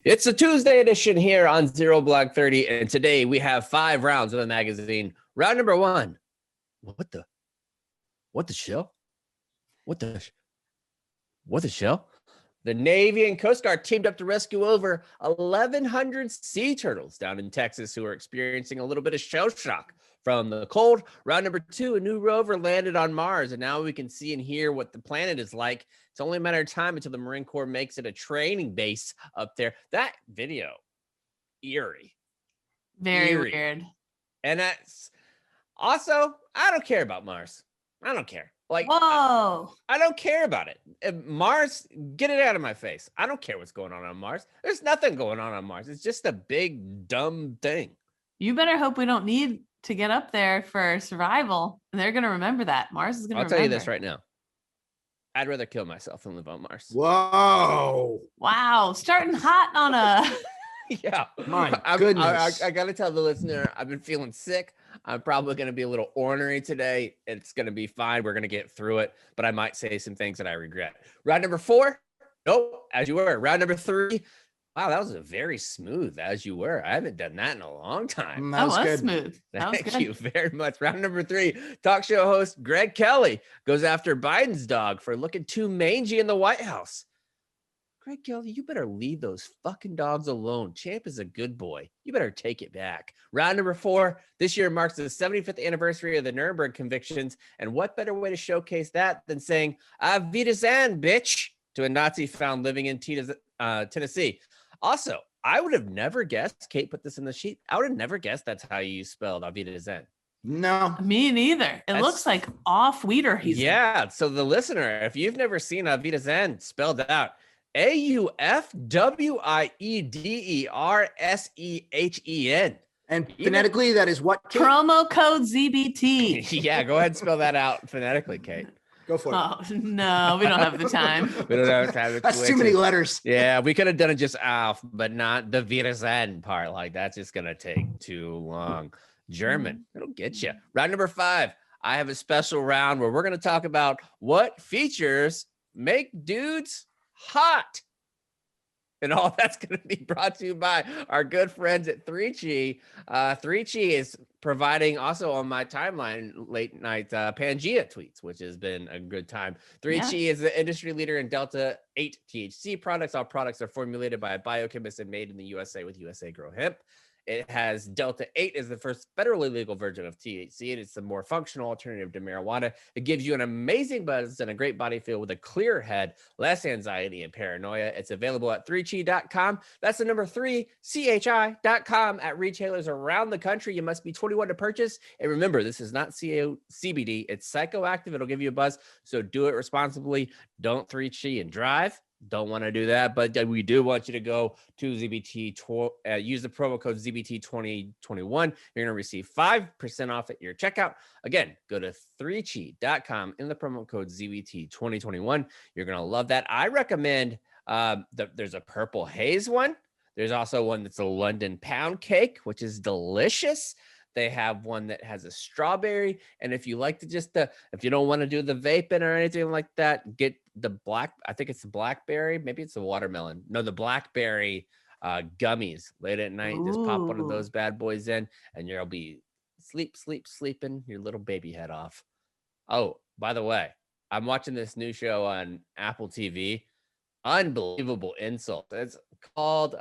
It's a Tuesday edition here on Zero Block 30, and today we have 5 rounds of the magazine. Round number 1. What the shell? What the shell? The Navy and Coast Guard teamed up to rescue over 1,100 sea turtles down in Texas who are experiencing a little bit of shell shock from the cold. Round number 2, a new rover landed on Mars, and now we can see and hear what the planet is like. It's only a matter of time until the Marine Corps makes it a training base up there. That video, eerie. Very weird. And that's also, I don't care about Mars. I don't care. Whoa. I don't care about it. Mars, get it out of my face. I don't care what's going on Mars. There's nothing going on Mars. It's just a big, dumb thing. You better hope we don't need to get up there for survival. They're going to remember that. Mars is going to remember. I'll tell you this right now. I'd rather kill myself than live on Mars. Whoa. Wow. Starting hot on a... Yeah. My goodness. I got to tell the listener, I've been feeling sick. I'm probably going to be a little ornery today. It's going to be fine. We're going to get through it, but I might say some things that I regret. Round number 4. Nope. As you were. Round number 3. Wow, that was a very smooth as you were. I haven't done that in a long time. That was good. smooth. Thank you very much. Round number 3, talk show host Greg Kelly goes after Biden's dog for looking too mangy in the White House. Greg Kelly, you better leave those fucking dogs alone. Champ is a good boy. You better take it back. Round number 4, this year marks the 75th anniversary of the Nuremberg convictions. And what better way to showcase that than saying, Auf Wiedersehen, bitch, to a Nazi found living in Tennessee. Also, I would have never guessed, Kate put this in the sheet, I would have never guessed that's how you spelled Auf Wiedersehen. No. Me neither. It looks like Auf Wiedersehen. Yeah, so the listener, if you've never seen Auf Wiedersehen spelled out, AUFWIEDERSEHEN. And phonetically, that is what, Kate? Promo code ZBT. Yeah, go ahead and spell that out phonetically, Kate. Go for it. Oh, no, we don't have the time. We don't have time. That's too many letters. Yeah, we could have done it just Auf, but not the Wiedersehen part. Like, that's just going to take too long. German, it'll get you. Round number 5, I have a special round where we're going to talk about what features make dudes hot. And all that's going to be brought to you by our good friends at 3Chi. 3Chi is providing also on my timeline late night Pangea tweets, which has been a good time. 3Chi is the industry leader in Delta 8 THC products. All products are formulated by a biochemist and made in the USA with USA Grow Hemp. It has Delta 8 as the first federally legal version of THC, and it's a more functional alternative to marijuana. It gives you an amazing buzz and a great body feel with a clear head, less anxiety and paranoia. It's available at 3chi.com. That's the number 3chi.com at retailers around the country. You must be 21 to purchase. And remember, this is not CBD. It's psychoactive. It'll give you a buzz, so do it responsibly. Don't 3Chi and drive. Don't want to do that, but we do want you to go to ZBT, use the promo code ZBT2021. You're going to receive 5% off at your checkout. Again, go to 3chi.com in the promo code ZBT2021. You're going to love that. I recommend there's a purple haze one. There's also one that's a London pound cake, which is delicious. They have one that has a strawberry. And if you like to if you don't want to do the vaping or anything like that, get the I think it's the blackberry. Maybe it's the watermelon. No, the blackberry gummies late at night. Just pop one of those bad boys in and you'll be sleeping your little baby head off. Oh, by the way, I'm watching this new show on Apple TV. Unbelievable insult. It's called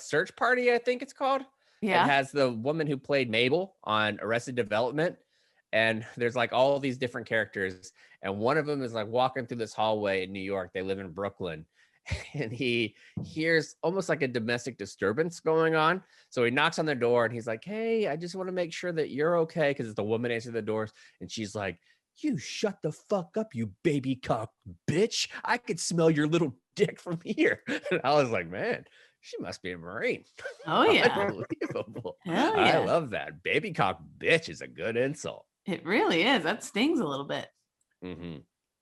Search Party, I think it's called. Yeah. It has the woman who played Mabel on Arrested Development. And there's like all these different characters. And one of them is like walking through this hallway in New York. They live in Brooklyn. And he hears almost like a domestic disturbance going on. So he knocks on their door and he's like, hey, I just want to make sure that you're okay. Because it's the woman answering the doors. And she's like, you shut the fuck up, you baby cock bitch. I could smell your little dick from here. And I was like, man, she must be a Marine. Oh, yeah. Unbelievable. Hell yeah. I love that. Baby cock bitch is a good insult. It really is. That stings a little bit. Mm-hmm.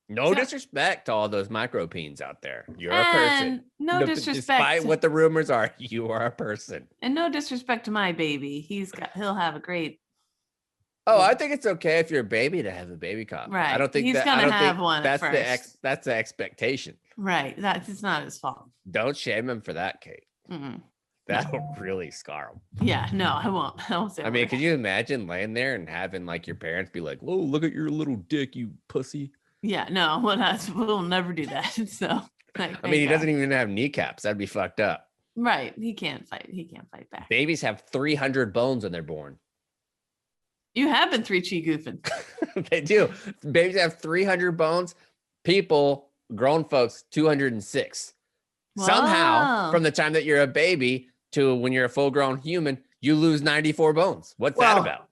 No disrespect to all those micropeens out there. You're a person. No disrespect. Despite what the rumors are, you are a person. And no disrespect to my baby. He'll have a great. Oh, I think it's okay if you're a baby to have a baby cock. Right. I don't think he's gonna have one. That's the expectation. Right. That's not his fault. Don't shame him for that, Kate. That'll really scar them. Yeah, no, I won't. I won't say. I mean, could you imagine laying there and having like your parents be like, "Whoa, look at your little dick, you pussy." Yeah, no, we'll never do that. So, I mean, he doesn't even have kneecaps. That'd be fucked up. Right. He can't fight. He can't fight back. Babies have 300 bones when they're born. You have been 3G goofing. They do. Babies have 300 bones. People, grown folks, 206. Wow. Somehow, from the time that you're a baby to when you're a full-grown human, you lose 94 bones. What's that about?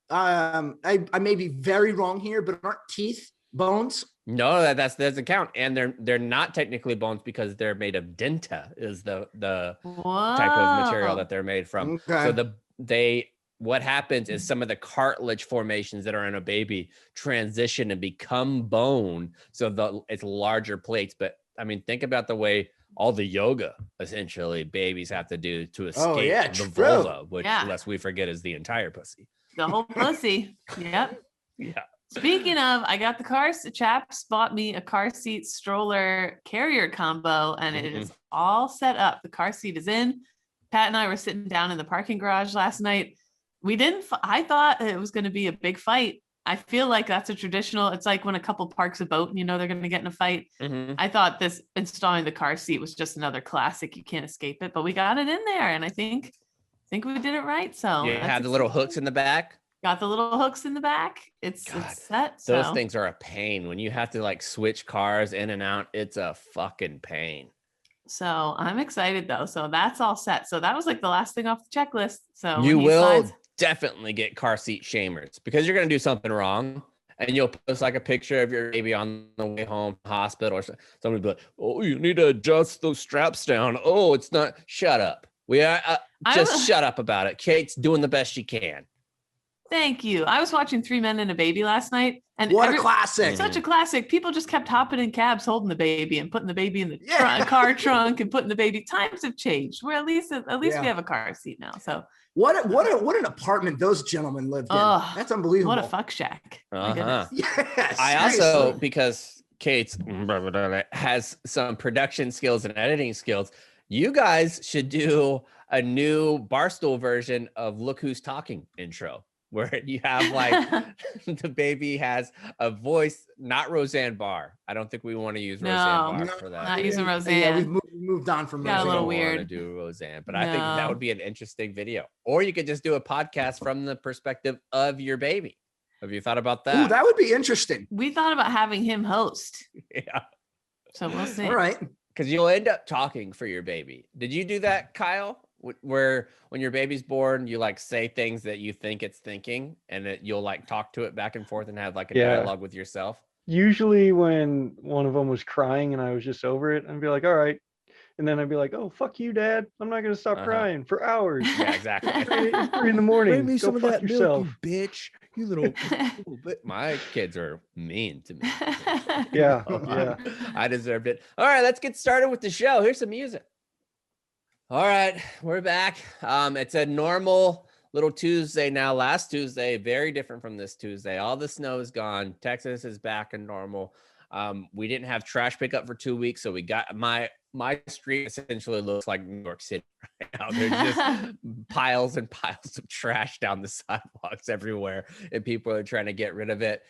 I may be very wrong here, but aren't teeth bones? No, that doesn't count. And they're not technically bones because they're made of denta is the type of material that they're made from. Okay. So what happens is some of the cartilage formations that are in a baby transition and become bone. So it's larger plates. But I mean, think about the way all the yoga essentially babies have to do to escape the vulva, which lest we forget is the entire pussy. The whole pussy. Yep. Yeah. Speaking of, I got the cars. Chaps bought me a car seat stroller carrier combo, and it is all set up. The car seat is in. Pat and I were sitting down in the parking garage last night. I thought it was going to be a big fight. I feel like that's a traditional. It's like when a couple parks a boat and you know they're going to get in a fight. I thought this installing the car seat was just another classic. You can't escape it, but we got it in there, and I think we did it right. So you have the little hooks in the back. Got the little hooks in the back. It's set. So. Those things are a pain when you have to like switch cars in and out. It's a fucking pain. So I'm excited though. So that's all set. So that was like the last thing off the checklist. So you will definitely get car seat shamers because you're going to do something wrong. And you'll post like a picture of your baby on the way home, hospital, or somebody will be like, "Oh, you need to adjust those straps down. Oh, it's not." Shut up. Shut up about it. Kate's doing the best she can. Thank you. I was watching 3 Men and a Baby last night. And what a classic. Such a classic. People just kept hopping in cabs, holding the baby and putting the baby in the car trunk and putting the baby. Times have changed. Well, at least we have a car seat now. So what an apartment those gentlemen lived in. That's unbelievable. What a fuck shack. Yes. I also, because Kate's has some production skills and editing skills, you guys should do a new Barstool version of Look Who's Talking intro, where you have like the baby has a voice, not Roseanne Barr. I don't think we want to use Roseanne Barr for that. Not using Roseanne. Yeah, we've moved on from Roseanne. A little weird to do Roseanne, but I think that would be an interesting video. Or you could just do a podcast from the perspective of your baby. Have you thought about that? Ooh, that would be interesting. We thought about having him host. Yeah. So we'll see. All right. Because you'll end up talking for your baby. Did you do that, Kyle? Where when your baby's born, you like say things that you think it's thinking, and you'll like talk to it back and forth and have like a dialogue with yourself. Usually when one of them was crying and I was just over it, I'd be like, all right. And then I'd be like, oh, fuck you, Dad. I'm not going to stop crying for hours. Yeah, exactly. It's 3 in the morning. Bring me Go some of fuck that yourself. milk, you bitch. You little bitch. My kids are mean to me. Yeah. I deserved it. All right, let's get started with the show. Here's some music. All right, we're back. It's a normal little Tuesday now. Last Tuesday, very different from this Tuesday. All the snow is gone. Texas is back in normal. We didn't have trash pickup for 2 weeks, so we got my street essentially looks like New York City right now. There's just piles and piles of trash down the sidewalks everywhere, and people are trying to get rid of it.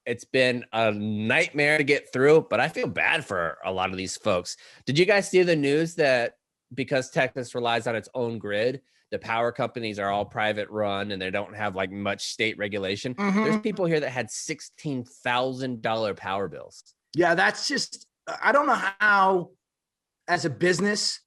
It's been a nightmare to get through, but I feel bad for a lot of these folks. Did you guys see the news that because Texas relies on its own grid, the power companies are all private run and they don't have like much state regulation? There's people here that had $16,000 power bills. Yeah, that's just, I don't know how as a business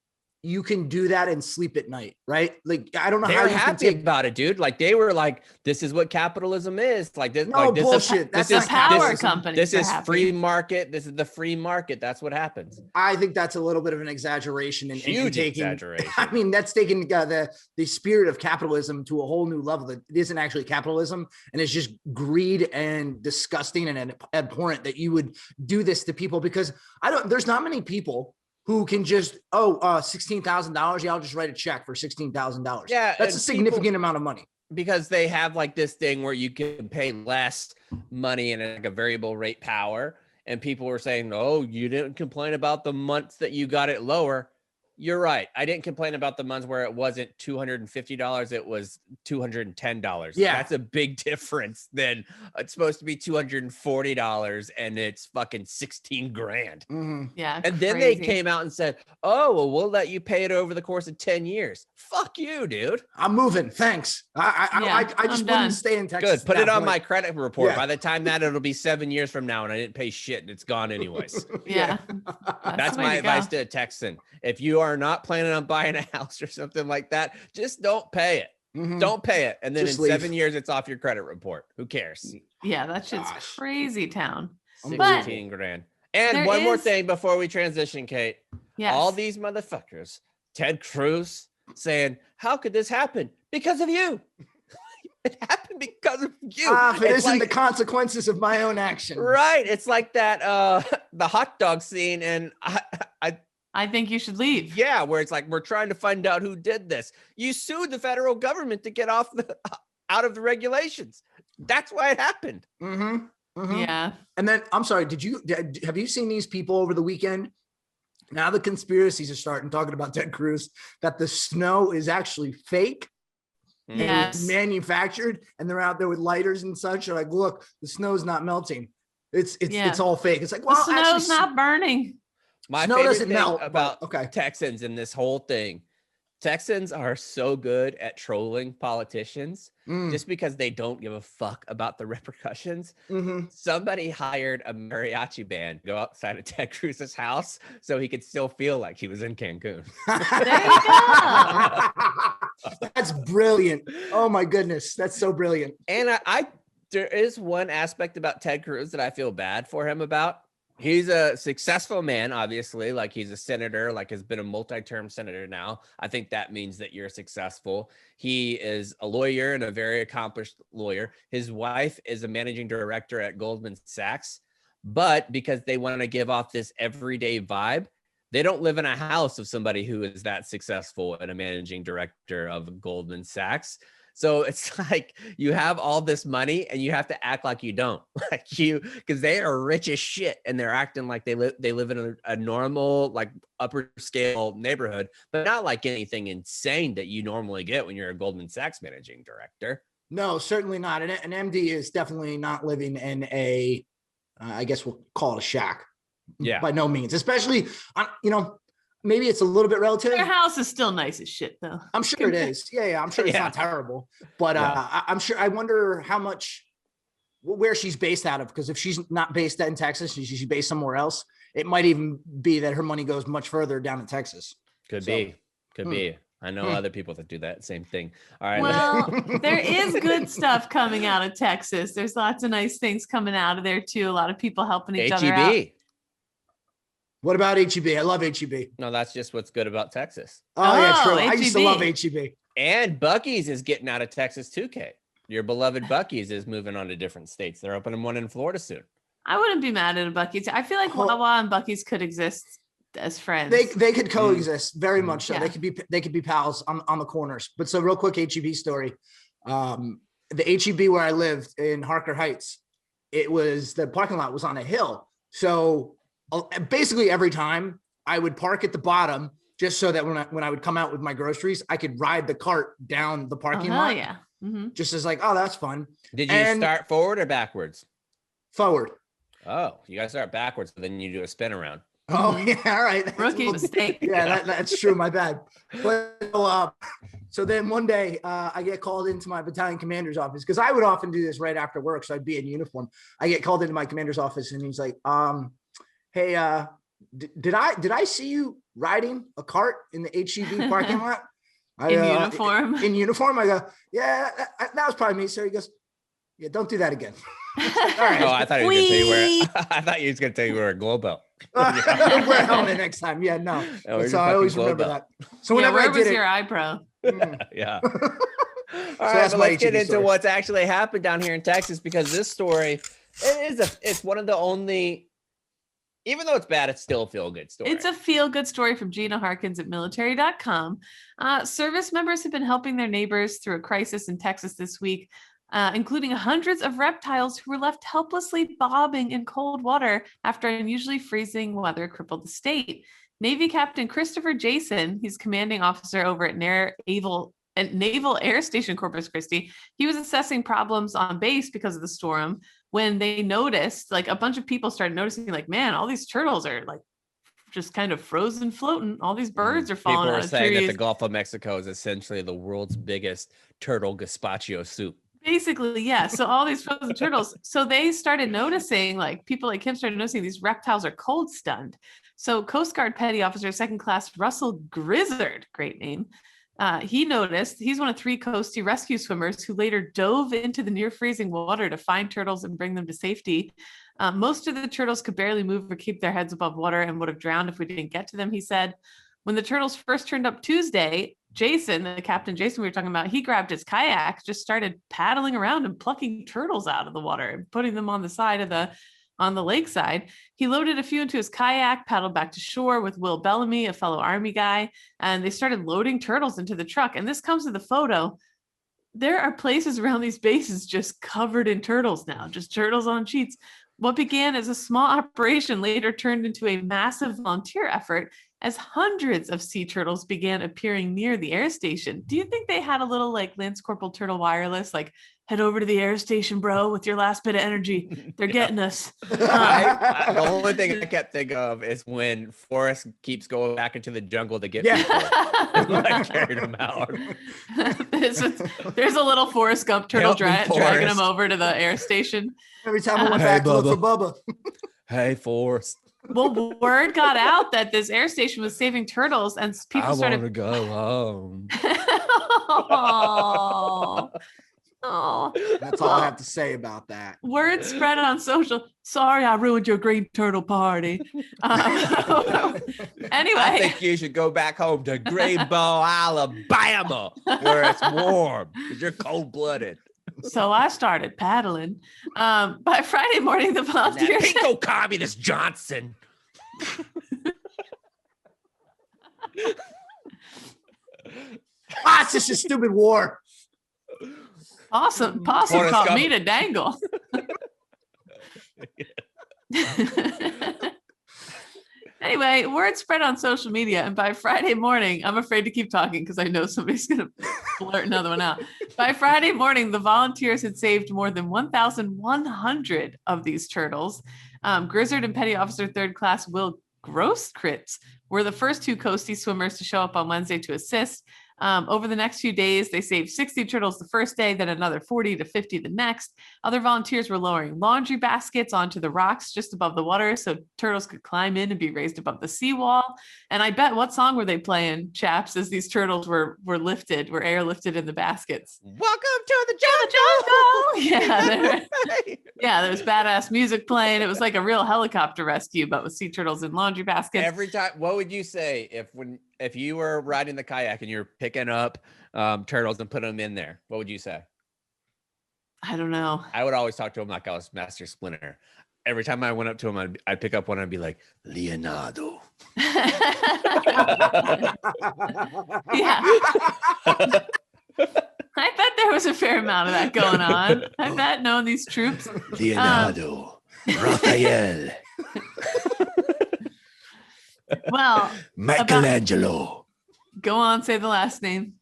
you can do that and sleep at night, right? Like, I don't know how you happy about it, dude. Like they were like, this is what capitalism is. Like this, no like, this bullshit. This is power company. This is free market. This is the free market. That's what happens. I think that's a little bit of an exaggeration and huge taking, exaggeration. I mean, that's taking the spirit of capitalism to a whole new level. That it isn't actually capitalism, and it's just greed and disgusting and abhorrent that you would do this to people, because there's not many people who can just, $16,000. Yeah, I'll just write a check for $16,000. Yeah, that's a significant amount of money. Because they have like this thing where you can pay less money and like a variable rate power. And people were saying, oh, you didn't complain about the months that you got it lower. You're right. I didn't complain about the months where it wasn't $250. It was $210. Yeah. That's a big difference. Then it's supposed to be $240 and it's fucking 16 grand. Yeah. And then they came out and said, oh, well, we'll let you pay it over the course of 10 years. Fuck you, dude. I'm moving. Thanks. I just wouldn't stay in Texas. Good. Put at it that on point. my credit report. Yeah. By the time that it'll be 7 years from now and I didn't pay shit and it's gone anyways. Yeah. That's the way my to advice go. to a Texan. If you are not planning on buying a house or something like that, just don't pay it. Don't pay it. And then Just in leave. 7 years, it's off your credit report. Who cares? Yeah, that shit's Gosh. crazy town. 16 grand. And there one more is- thing before we transition, Kate. Yes. All these motherfuckers, Ted Cruz saying, how could this happen? Because of you. It happened because of you. If it It's isn't like- the consequences of my own action. Right. It's like that the hot dog scene, and I think you should leave. yeah, where it's like we're trying to find out who did this. You sued the federal government to get out of the regulations. That's why it happened. Yeah. And then I'm sorry, have you seen these people over the weekend? Now the conspiracies are starting talking about Ted Cruz, that the snow is actually fake. and it was Yes. manufactured, and they're out there with lighters and such. They're like, look, the snow's not melting. It's all fake. It's like, well, the snow's actually, not burning. My Snow favorite doesn't thing melt, but- about okay. Texans in this whole thing, Texans are so good at trolling politicians just because they don't give a fuck about the repercussions. Somebody hired a mariachi band to go outside of Ted Cruz's house so he could still feel like he was in Cancun. There you go. That's brilliant. Oh my goodness, that's so brilliant. And I there is one aspect about Ted Cruz that I feel bad for him about. He's a successful man, obviously, like he's a senator, like has been a multi-term senator now. I think that means that you're successful. He is a lawyer and a very accomplished lawyer. His wife is a managing director at Goldman Sachs, but because they want to give off this everyday vibe, they don't live in a house of somebody who is that successful and a managing director of Goldman Sachs. So it's like you have all this money and you have to act like you don't, because they are rich as shit and they're acting like they live in a normal, like upper scale neighborhood, but not like anything insane that you normally get when you're a Goldman Sachs managing director. No, certainly not. An MD is definitely not living in a, I guess we'll call it a shack. Yeah. By no means, especially, maybe it's a little bit relative. Their house is still nice as shit, though. I'm sure it is. Yeah. I'm sure it's not terrible, but I'm sure. I wonder how much, where she's based out of, because if she's not based in Texas, she's based somewhere else. It might even be that her money goes much further down in Texas. Could be. I know other people that do that same thing. All right. Well, there is good stuff coming out of Texas. There's lots of nice things coming out of there too. A lot of people helping each other out. HEB. What about HEB? I love HEB. No, that's just what's good about Texas. Oh yeah, true. I HEB. used to love HEB. And Buc-ee's is getting out of Texas too, Kate. Your beloved Buc-ee's is moving on to different states. They're opening one in Florida soon. I wouldn't be mad at a Buc-ee's. I feel like Wawa and Buc-ee's could exist as friends. They could coexist very much so. Yeah. They could be pals on the corners. But so real quick HEB story. The HEB where I lived in Harker Heights, the parking lot was on a hill. So basically every time I would park at the bottom just so that when I would come out with my groceries, I could ride the cart down the parking lot. Yeah. Just as like, oh, that's fun. Did you start forward or backwards? Forward. Oh, you got to start backwards, but then you do a spin around. Oh, yeah. All right. Rookie mistake. Yeah, that's true. My bad. But so then one day I get called into my battalion commander's office, because I would often do this right after work. So I'd be in uniform. I get called into my commander's office and he's like, hey, did I see you riding a cart in the HEB parking lot? In uniform? In uniform. I go, yeah, that was probably me, sir. He goes, yeah, don't do that again. All right. Oh, I thought he was going to tell you where. I thought he was going to tell you where a glow belt. Wear a helmet next time. Yeah, no. Oh, So I always remember that. So whenever where I did was it, your eyebrow? Yeah. All right, that's but my let's get HEB into story. what's actually happened down here in Texas, because this story, it's one of the only, even though it's bad, it's still a feel-good story. It's a feel-good story from Gina Harkins at military.com. Service members have been helping their neighbors through a crisis in Texas this week, including hundreds of reptiles who were left helplessly bobbing in cold water after unusually freezing weather crippled the state. Navy Captain Christopher Jason, he's commanding officer over at Naval Air Station Corpus Christi. He was assessing problems on base because of the storm when they noticed, like a bunch of people started noticing, like, man, all these turtles are like just kind of frozen floating. All these birds are falling People out are of saying trees. that the Gulf of Mexico is essentially the world's biggest turtle gazpacho soup. Basically, yeah. So all these frozen turtles. So they started noticing, like people like him started noticing these reptiles are cold stunned. So Coast Guard Petty Officer Second Class Russell Grizzard, great name. He noticed. He's one of 3 coastie rescue swimmers who later dove into the near freezing water to find turtles and bring them to safety. Most of the turtles could barely move or keep their heads above water and would have drowned if we didn't get to them, he said. When the turtles first turned up Tuesday, Jason, the Captain Jason we were talking about, he grabbed his kayak, just started paddling around and plucking turtles out of the water and putting them on the side of on the lakeside. He loaded a few into his kayak, paddled back to shore with Will Bellamy, a fellow Army guy, and they started loading turtles into the truck. And this comes to the photo. There are places around these bases just covered in turtles now, just turtles on sheets. What began as a small operation later turned into a massive volunteer effort as hundreds of sea turtles began appearing near the air station. Do you think they had a little like Lance Corporal Turtle wireless, like, head over to the air station, bro, with your last bit of energy? They're getting us. The only thing I kept thinking of is when Forrest keeps going back into the jungle to get people and like carrying them out. there's a little Forrest Gump turtle dragging them over to the air station. Every time I went back to look for Bubba. Hey, Forrest. Well, word got out that this air station was saving turtles, and people started. I want to go home. Oh, that's all I have to say about that. Word spread on social. Sorry, I ruined your green turtle party. Anyway, I think you should go back home to Greenbow, Alabama, where it's warm because you're cold-blooded. So I started paddling. By Friday morning, the volunteers. Pinko Communist Johnson. It's just a stupid war. Possum taught me to dangle. Anyway, word spread on social media, and by Friday morning, I'm afraid to keep talking because I know somebody's going to blurt another one out. By Friday morning, the volunteers had saved more than 1,100 of these turtles. Grizzard and Petty Officer Third Class Will Grosskritz were the first 2 coastie swimmers to show up on Wednesday to assist. Over the next few days, they saved 60 turtles the first day, then another 40 to 50 the next. Other volunteers were lowering laundry baskets onto the rocks just above the water so turtles could climb in and be raised above the seawall. And I bet, what song were they playing, chaps, as these turtles were airlifted in the baskets? Welcome to the jungle. Yeah, there was badass music playing. It was like a real helicopter rescue, but with sea turtles in laundry baskets. Every time, what would you say if you were riding the kayak and you're picking up turtles and putting them in there? What would you say? I don't know. I would always talk to him like I was Master Splinter. Every time I went up to him, I'd pick up one and I'd be like, Leonardo. Yeah. I bet there was a fair amount of that going on. I bet knowing these troops. Leonardo. Raphael. Well, Michelangelo. Go on, say the last name.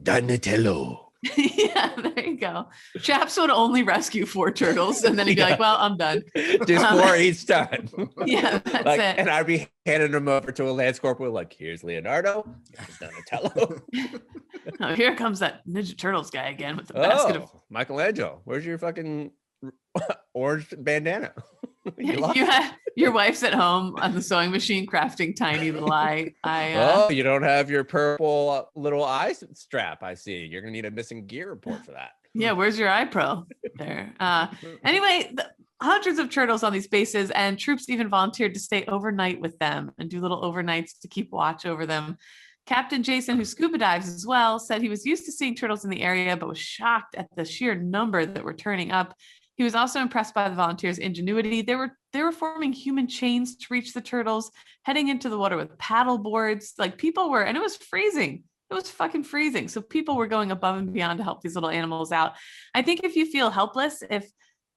Donatello. Yeah, there you go. Chaps would only rescue 4 turtles, and then he'd be like, well, I'm done. Just 4 each time. Yeah, that's it. And I'd be handing them over to a Lance Corporal, like, here's Leonardo, here's Donatello. Oh, here comes that Ninja Turtles guy again with the basket of... Michelangelo, where's your fucking orange bandana? Your wife's at home on the sewing machine crafting tiny little eye. You don't have your purple little eye strap. I see. You're gonna need a missing gear report for that. Yeah, where's your eye pro there? Anyway, hundreds of turtles on these bases, and troops even volunteered to stay overnight with them and do little overnights to keep watch over them. Captain Jason, who scuba dives as well, said he was used to seeing turtles in the area, but was shocked at the sheer number that were turning up. He was also impressed by the volunteers' ingenuity. They were forming human chains to reach the turtles, heading into the water with paddle boards. Like people were, and it was freezing. It was fucking freezing. So people were going above and beyond to help these little animals out. I think if you feel helpless, if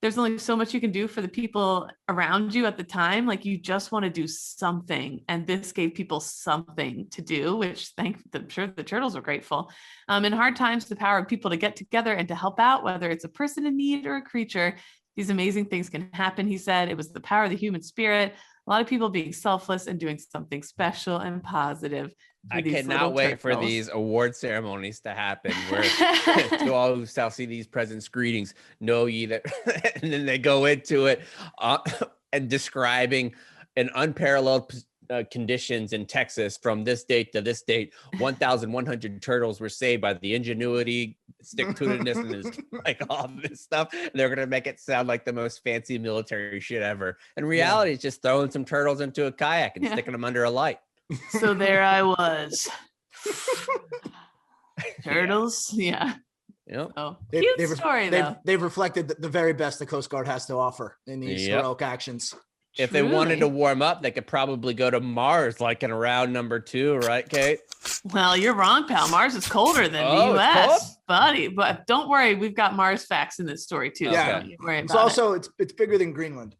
there's only so much you can do for the people around you at the time. Like you just want to do something. And this gave people something to do, which I'm sure the turtles were grateful. In hard times, the power of people to get together and to help out, whether it's a person in need or a creature, these amazing things can happen. He said it was the power of the human spirit. A lot of people being selfless and doing something special and positive. I cannot wait for these award ceremonies to happen where to all who shall see these presents greetings, know ye that, and then they go into it and describing an unparalleled conditions in Texas from this date to this date. 1,100 turtles were saved by the ingenuity, stick-to-itiveness, and like all this stuff. And they're going to make it sound like the most fancy military shit ever. In reality, it's just throwing some turtles into a kayak and sticking them under a light. So there I was. Turtles, yeah. Yep. Oh, cute story though. They've reflected the very best the Coast Guard has to offer in these heroic actions. If they wanted to warm up, they could probably go to Mars, like in round number 2, right, Kate? Well, you're wrong, pal. Mars is colder than the U.S., buddy. But don't worry, we've got Mars facts in this story too. Yeah, so it's bigger than Greenland.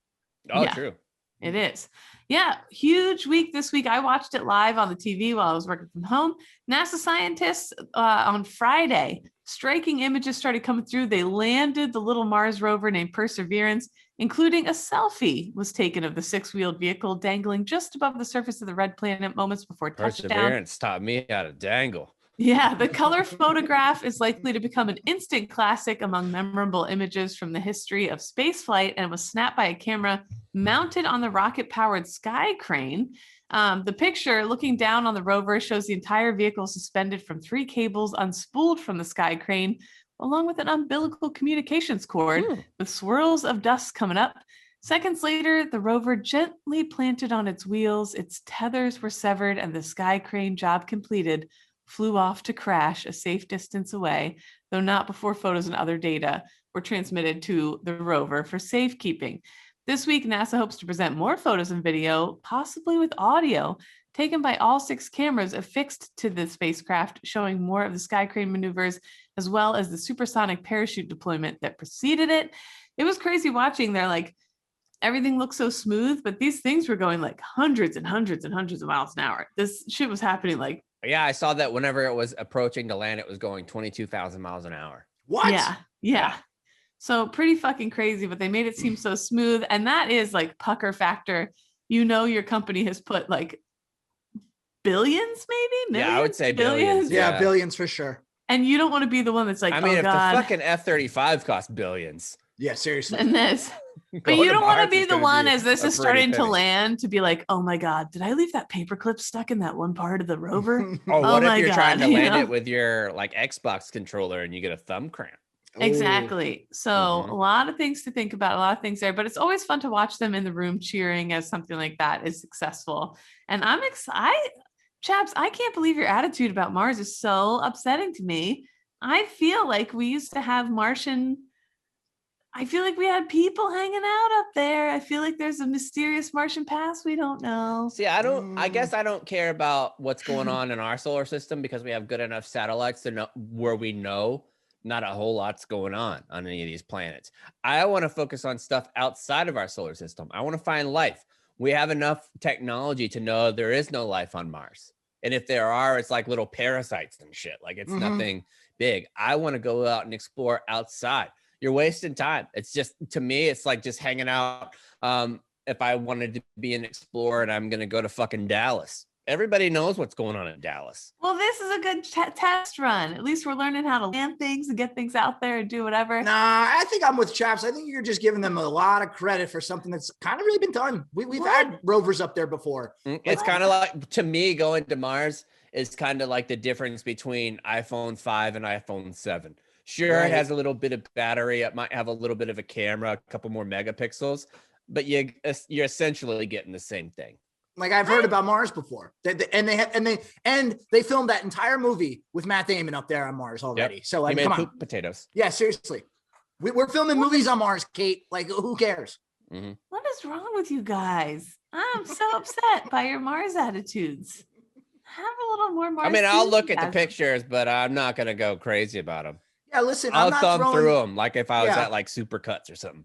Oh, yeah, true. It is. Yeah, huge week this week. I watched it live on the TV while I was working from home. NASA scientists on Friday, striking images started coming through. They landed the little Mars rover named Perseverance, including a selfie was taken of the 6-wheeled vehicle dangling just above the surface of the red planet moments before touchdown. Perseverance taught me how to dangle. Yeah, the color photograph is likely to become an instant classic among memorable images from the history of spaceflight, and was snapped by a camera mounted on the rocket-powered sky crane. The picture looking down on the rover shows the entire vehicle suspended from 3 cables unspooled from the sky crane, along with an umbilical communications cord with swirls of dust coming up. Seconds later, the rover gently planted on its wheels, its tethers were severed, and the sky crane, job completed, flew off to crash a safe distance away, though not before photos and other data were transmitted to the rover for safekeeping. This week, NASA hopes to present more photos and video, possibly with audio, taken by all 6 cameras affixed to the spacecraft, showing more of the sky crane maneuvers, as well as the supersonic parachute deployment that preceded it. It was crazy watching. They're like, everything looks so smooth, but these things were going like hundreds and hundreds and hundreds of miles an hour. This shit was happening like. Yeah, I saw that whenever it was approaching to land, it was going 22,000 miles an hour. What? Yeah. So pretty fucking crazy, but they made it seem so smooth. And that is like pucker factor. You know, your company has put like billions, maybe? Millions? Yeah, I would say billions. Yeah, billions for sure. And you don't want to be the one that's like, I mean, if God. the fucking F-35 cost billions. Yeah, seriously. And this. But you don't want to be the one as this is starting to land to be like, oh my God, did I leave that paperclip stuck in that one part of the rover? Or what if you're trying to land it with your like Xbox controller and you get a thumb cramp? Exactly. So a lot of things to think about, a lot of things there, but it's always fun to watch them in the room cheering as something like that is successful. And I'm excited. Chaps, I can't believe your attitude about Mars is so upsetting to me. I feel like we used to have I feel like we had people hanging out up there. I feel like there's a mysterious Martian past we don't know. See, I guess I don't care about what's going on in our solar system because we have good enough satellites to know where we know not a whole lot's going on any of these planets. I want to focus on stuff outside of our solar system. I want to find life. We have enough technology to know there is no life on Mars. And if there are, it's like little parasites and shit. Like it's nothing big. I want to go out and explore outside. You're wasting time. It's just, to me, it's like just hanging out. If I wanted to be an explorer and I'm going to go to fucking Dallas, everybody knows what's going on in Dallas. Well, this is a good test run. At least we're learning how to land things and get things out there and do whatever. Nah, I think I'm with Chaps. I think you're just giving them a lot of credit for something that's kind of really been done. We've had rovers up there before. It's kind of like, to me, going to Mars is kind of like the difference between iPhone 5 and iPhone 7. Sure, It has a little bit of battery. It might have a little bit of a camera, a couple more megapixels, but you're essentially getting the same thing. Like I've heard about Mars before, and they filmed that entire movie with Matt Damon up there on Mars already. So like, come on, potatoes. Yeah, seriously, we're filming movies on Mars, Kate. Like, who cares? What is wrong with you guys? I'm so upset by your Mars attitudes. Have a little more Mars. I mean, I'll look at the pictures, but I'm not gonna go crazy about them. Yeah, listen, I'll thumb through them like if I was at like Supercuts or something.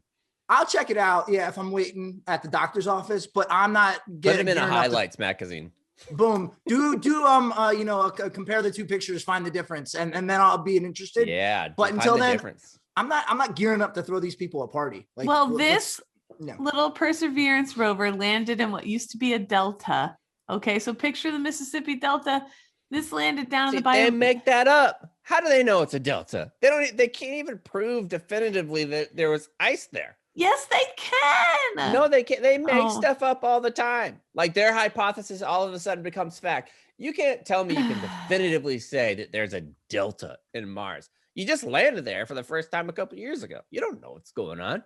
I'll check it out. Yeah, if I'm waiting at the doctor's office, but I'm not Put them in a highlights magazine. Boom. Compare the two pictures, find the difference, and then I'll be interested. Yeah, but until then, difference. I'm not gearing up to throw these people a party. Like, well, this little Perseverance rover landed in what used to be a delta. Okay, so picture the Mississippi Delta. This landed down in the They make that up. How do they know it's a delta? They can't even prove definitively that there was ice there. Yes, they can. No, they can't. They make stuff up all the time. Like their hypothesis all of a sudden becomes fact. You can't tell me you can definitively say that there's a delta in Mars. You just landed there for the first time a couple years ago. You don't know what's going on.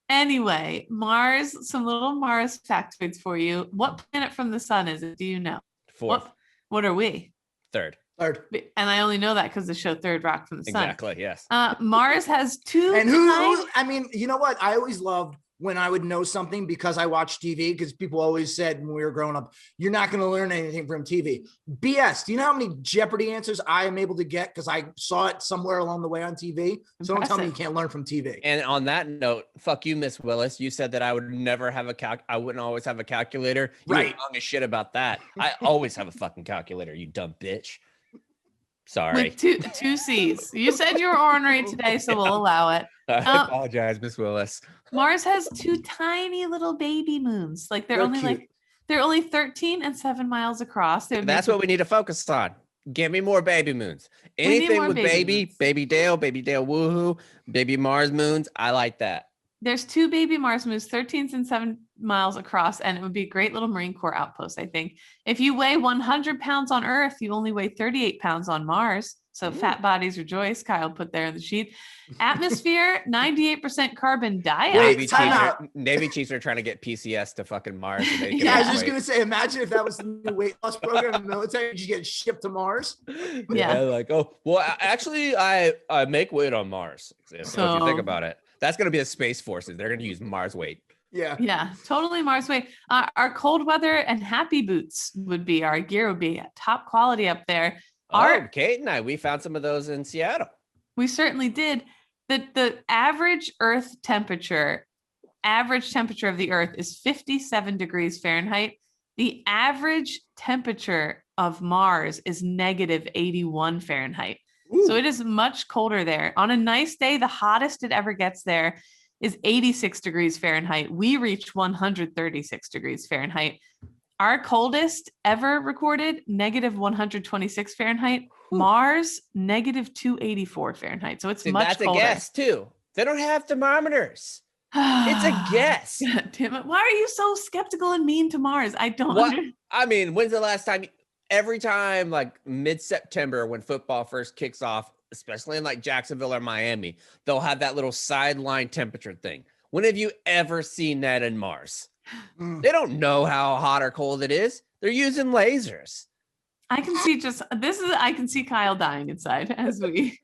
Anyway, Mars, some little Mars factoids for you. What planet from the sun is it? Do you know? Fourth. What are we? Third. And I only know that because the show Third Rock from the Sun. Exactly, yes. Mars has two. And who, I mean, you know what? I always loved when I would know something because I watched TV, because people always said when we were growing up, you're not going to learn anything from TV. BS. Do you know how many Jeopardy answers I am able to get because I saw it somewhere along the way on TV? So don't tell me you can't learn from TV. And on that note, fuck you, Miss Willis. You said that I would never have I wouldn't always have a calculator. You right. were wrong as shit about that. I always have a fucking calculator, you dumb bitch. Sorry. With two C's. You said you were ornery today, so we'll allow it. I apologize, Miss Willis. Mars has two tiny little baby moons. Like they're only 13 and 7 miles across. That's what we need to focus on. Give me more baby moons. Anything with baby Dale, woohoo, baby Mars moons. I like that. There's two baby Mars moons, 13 and 7 miles across, and it would be a great little Marine Corps outpost, I think. If you weigh 100 pounds on Earth, you only weigh 38 pounds on Mars. So fat bodies rejoice. Kyle put there in the sheet. Atmosphere, 98% carbon dioxide. Navy chiefs are trying to get PCS to fucking Mars. So I was just going to say, imagine if that was the new weight loss program in the military, you just get shipped to Mars. Yeah, like, oh, well, actually, I make weight on Mars. So if you think about it, that's going to be the Space Forces. They're going to use Mars weight. Yeah, totally Mars weight. Our cold weather and happy boots would be, our gear would be top quality up there. Kate and I, we found some of those in Seattle. We certainly did. The average Earth temperature, of the Earth is 57 degrees Fahrenheit. The average temperature of Mars is negative 81 Fahrenheit. Ooh. So it is much colder there. On a nice day, the hottest it ever gets there is 86 degrees Fahrenheit. We reach 136 degrees Fahrenheit. Our coldest ever recorded, negative 126 Fahrenheit. Ooh. Mars, negative 284 Fahrenheit. So it's much colder. That's a guess too. They don't have thermometers. It's a guess. Damn it. Why are you so skeptical and mean to Mars? I don't I mean, when's the last time? Every time, like mid-September, when football first kicks off, especially in like Jacksonville or Miami, they'll have that little sideline temperature thing. When have you ever seen that in Mars? They don't know how hot or cold it is. They're using lasers. I can see Kyle dying inside as we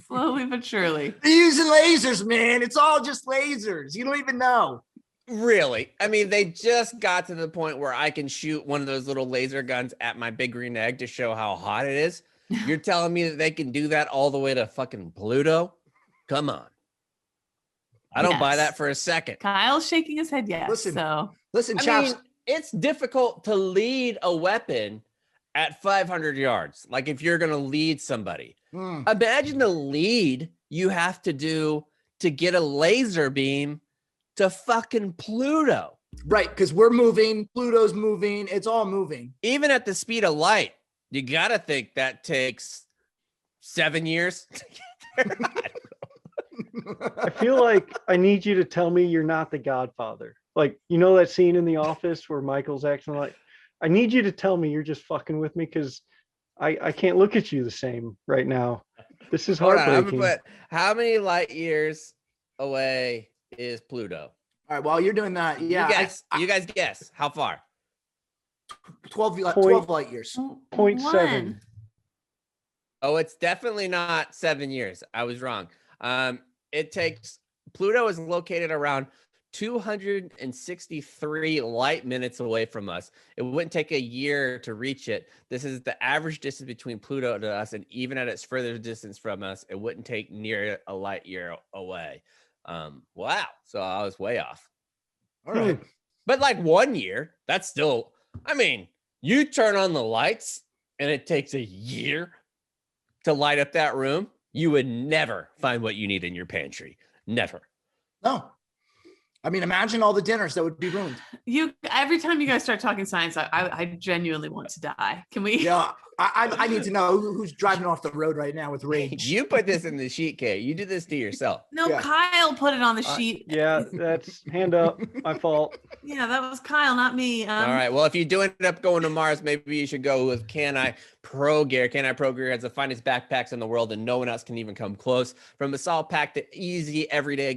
slowly but surely. They're using lasers, man. It's all just lasers. You don't even know. Really? I mean, they just got to the point where I can shoot one of those little laser guns at my big green egg to show how hot it is. You're telling me that they can do that all the way to fucking Pluto? Come on. I don't buy that for a second. Kyle's shaking his head yes. Listen, Chaps. I mean, it's difficult to lead a weapon at 500 yards. Like if you're going to lead somebody. Imagine the lead you have to do to get a laser beam to fucking Pluto. Right, because we're moving, Pluto's moving, it's all moving. Even at the speed of light, you gotta think that takes 7 years to get there. I feel like I need you to tell me you're not the Godfather. Like, you know that scene in The Office where Michael's acting like, I need you to tell me you're just fucking with me because I can't look at you the same right now. This is heartbreaking. How many light years away is Pluto? All right, while you're doing that, you guys guess how far? 12 light years. 0.7. Oh, it's definitely not 7 years. I was wrong. Pluto is located around 263 light minutes away from us. It wouldn't take a year to reach it. This is the average distance between Pluto to us, and even at its further distance from us, it wouldn't take near a light year away. Wow. So I was way off. All right. But like 1 year, that's still, I mean, you turn on the lights and it takes a year to light up that room. You would never find what you need in your pantry. Never. No. I mean, imagine all the dinners that would be ruined. Every time you guys start talking science, I genuinely want to die. Can we? Yeah, I need to know who's driving off the road right now with rage. You put this in the sheet, Kate. You did this to yourself. No, Yeah. Kyle put it on the sheet. Yeah, that's hand up. My fault. Yeah, that was Kyle, not me. All right. Well, if you do end up going to Mars, maybe you should go with Can-I Pro Gear. Can-I Pro Gear has the finest backpacks in the world, and no one else can even come close. From assault pack to easy, everyday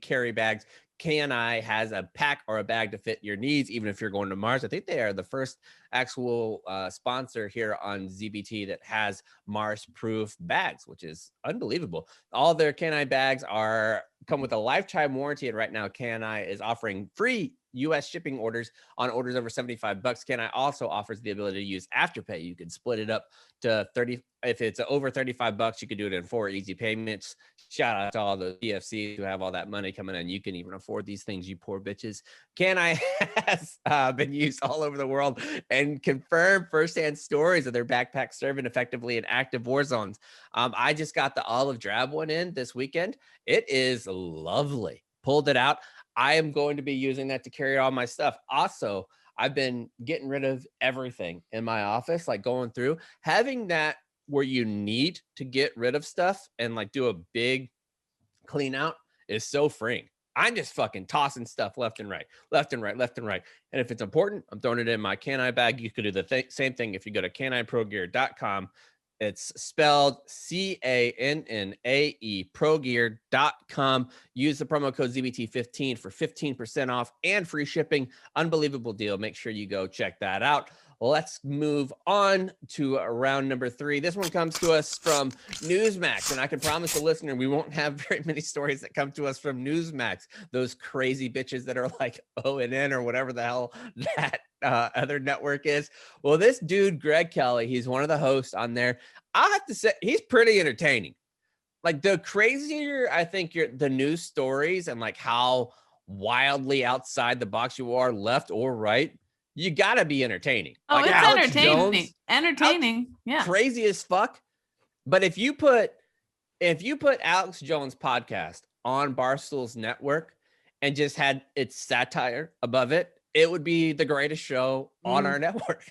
carry bags, Can-I has a pack or a bag to fit your needs, even if you're going to Mars. I think they are the first actual sponsor here on ZBT that has Mars-proof bags, which is unbelievable. All their Can-I bags come with a lifetime warranty, and right now Can-I is offering free U.S. shipping orders on orders over $75. Can-I also offers the ability to use Afterpay. You can split it up to 30. If it's over $35, you could do it in 4 easy payments. Shout out to all the PFCs who have all that money coming in. You can even afford these things, you poor bitches. Can-I has been used all over the world and confirmed firsthand stories of their backpack serving effectively in active war zones. I just got the olive drab one in this weekend. It is lovely. Pulled it out. I am going to be using that to carry all my stuff. Also, I've been getting rid of everything in my office, like going through, having that where you need to get rid of stuff and like do a big clean out is so freeing. I'm just fucking tossing stuff left and right. And if it's important, I'm throwing it in my Can-I bag. You could do the same thing if you go to caniprogear.com. It's spelled CANNAE progear.com. Use the promo code ZBT15 for 15% off and free shipping. Unbelievable deal. Make sure you go check that out. Let's move on to round number 3. This one comes to us from Newsmax, and I can promise the listener we won't have very many stories that come to us from Newsmax. Those crazy bitches that are like ONN or whatever the hell that other network is. Well, this dude, Greg Kelly, he's one of the hosts on there. I have to say, he's pretty entertaining. Like, the crazier I think the news stories and like how wildly outside the box you are, left or right, you gotta be entertaining. Oh, like it's Alex entertaining. Jones, Entertaining. Yeah. crazy as fuck. But if you put Alex Jones' podcast on Barstool's network and just had its satire above it, it would be the greatest show on our network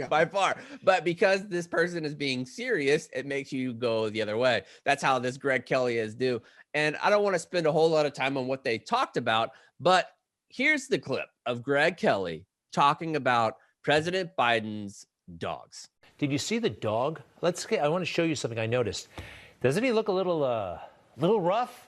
by far. But because this person is being serious, it makes you go the other way. That's how this Greg Kelly is do. And I don't want to spend a whole lot of time on what they talked about, but here's the clip of Greg Kelly talking about President Biden's dogs. Did you see the dog? I want to show you something I noticed. Doesn't he look a little rough?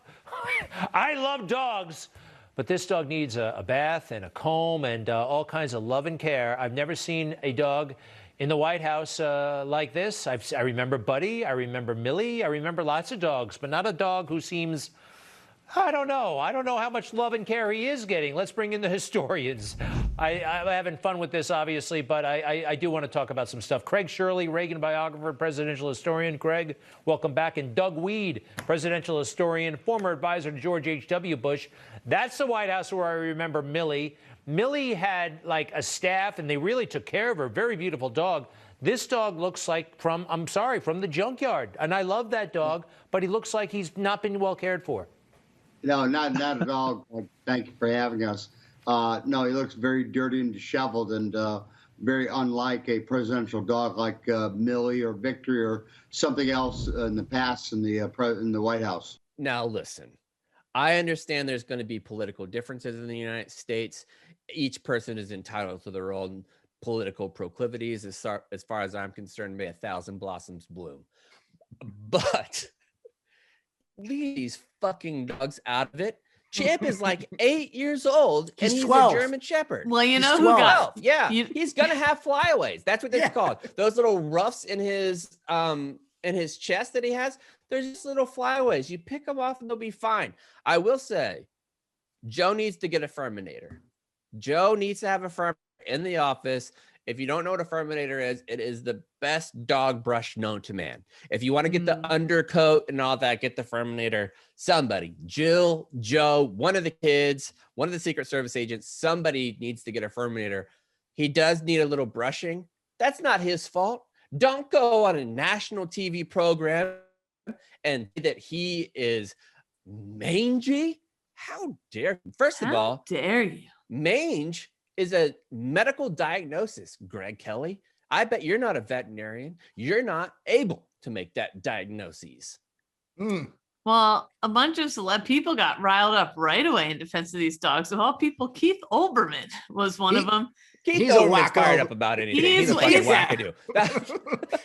I love dogs, but this dog needs a bath and a comb and all kinds of love and care. I've never seen a dog in the White House like this. I remember Buddy, I remember Millie, I remember lots of dogs, but not a dog who seems, I don't know how much love and care he is getting. Let's bring in the historians. I'm having fun with this, obviously, but I do want to talk about some stuff. Craig Shirley, Reagan biographer, presidential historian. Craig, welcome back. And Doug Weed, presidential historian, former advisor to George H.W. Bush. That's the White House where I remember Millie. Millie had like a staff, and they really took care of her. Very beautiful dog. This dog looks like from the junkyard. And I love that dog, but he looks like he's not been well cared for. No, not at all. Thank you for having us. No, he looks very dirty and disheveled and very unlike a presidential dog like Millie or Victory or something else in the past in the White House. Now, listen, I understand there's going to be political differences in the United States. Each person is entitled to their own political proclivities. As far as I'm concerned, may 1,000 blossoms bloom. But leave these fucking dogs out of it. Champ is like 8 years old and he's 12. a German Shepherd. Well, you know He's who 12. got Yeah, he's gonna have flyaways. That's what they're called. Those little ruffs in his chest that he has, they're just little flyaways. You pick them off and they'll be fine. I will say, Joe needs to get a Furminator. Joe needs to have a Furminator in the office If you don't know what a furminator is, it is the best dog brush known to man. If you want to get the undercoat and all that, get the furminator. Somebody, Jill, Joe, one of the kids, one of the Secret Service agents, somebody needs to get a furminator. He does need a little brushing. That's not his fault. Don't go on a national TV program and say that he is mangy. How dare you? First of all, dare you? Mange is a medical diagnosis, Greg Kelly. I bet you're not a veterinarian. You're not able to make that diagnosis. Well, a bunch of celeb people got riled up right away in defense of these dogs. Of all people, Keith Olbermann was one of them. Keith Olbermann's fired up about anything. He's a fucking wackadoo.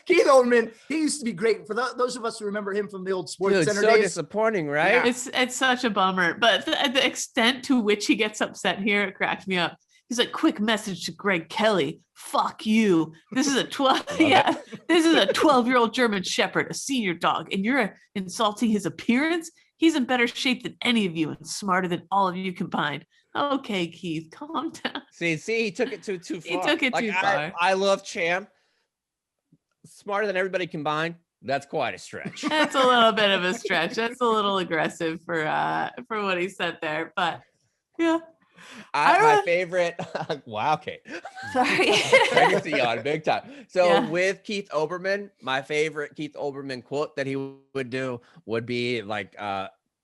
Keith Olbermann, he used to be great. For those of us who remember him from the old Sports Center so days. Disappointing, right? Yeah. It's such a bummer. But the extent to which he gets upset here, it cracked me up. He's like, quick message to Greg Kelly. Fuck you. This is a 12-year-old German Shepherd, a senior dog, and you're insulting his appearance. He's in better shape than any of you and smarter than all of you combined. Okay, Keith, calm down. See, he took it too far. He took it too far. I love Champ. Smarter than everybody combined. That's quite a stretch. That's a little bit of a stretch. That's a little aggressive for what he said there. But yeah. My favorite, wow, Kate. Sorry. I can see you on big time. So with Keith Olbermann, my favorite Keith Olbermann quote that he would do would be like,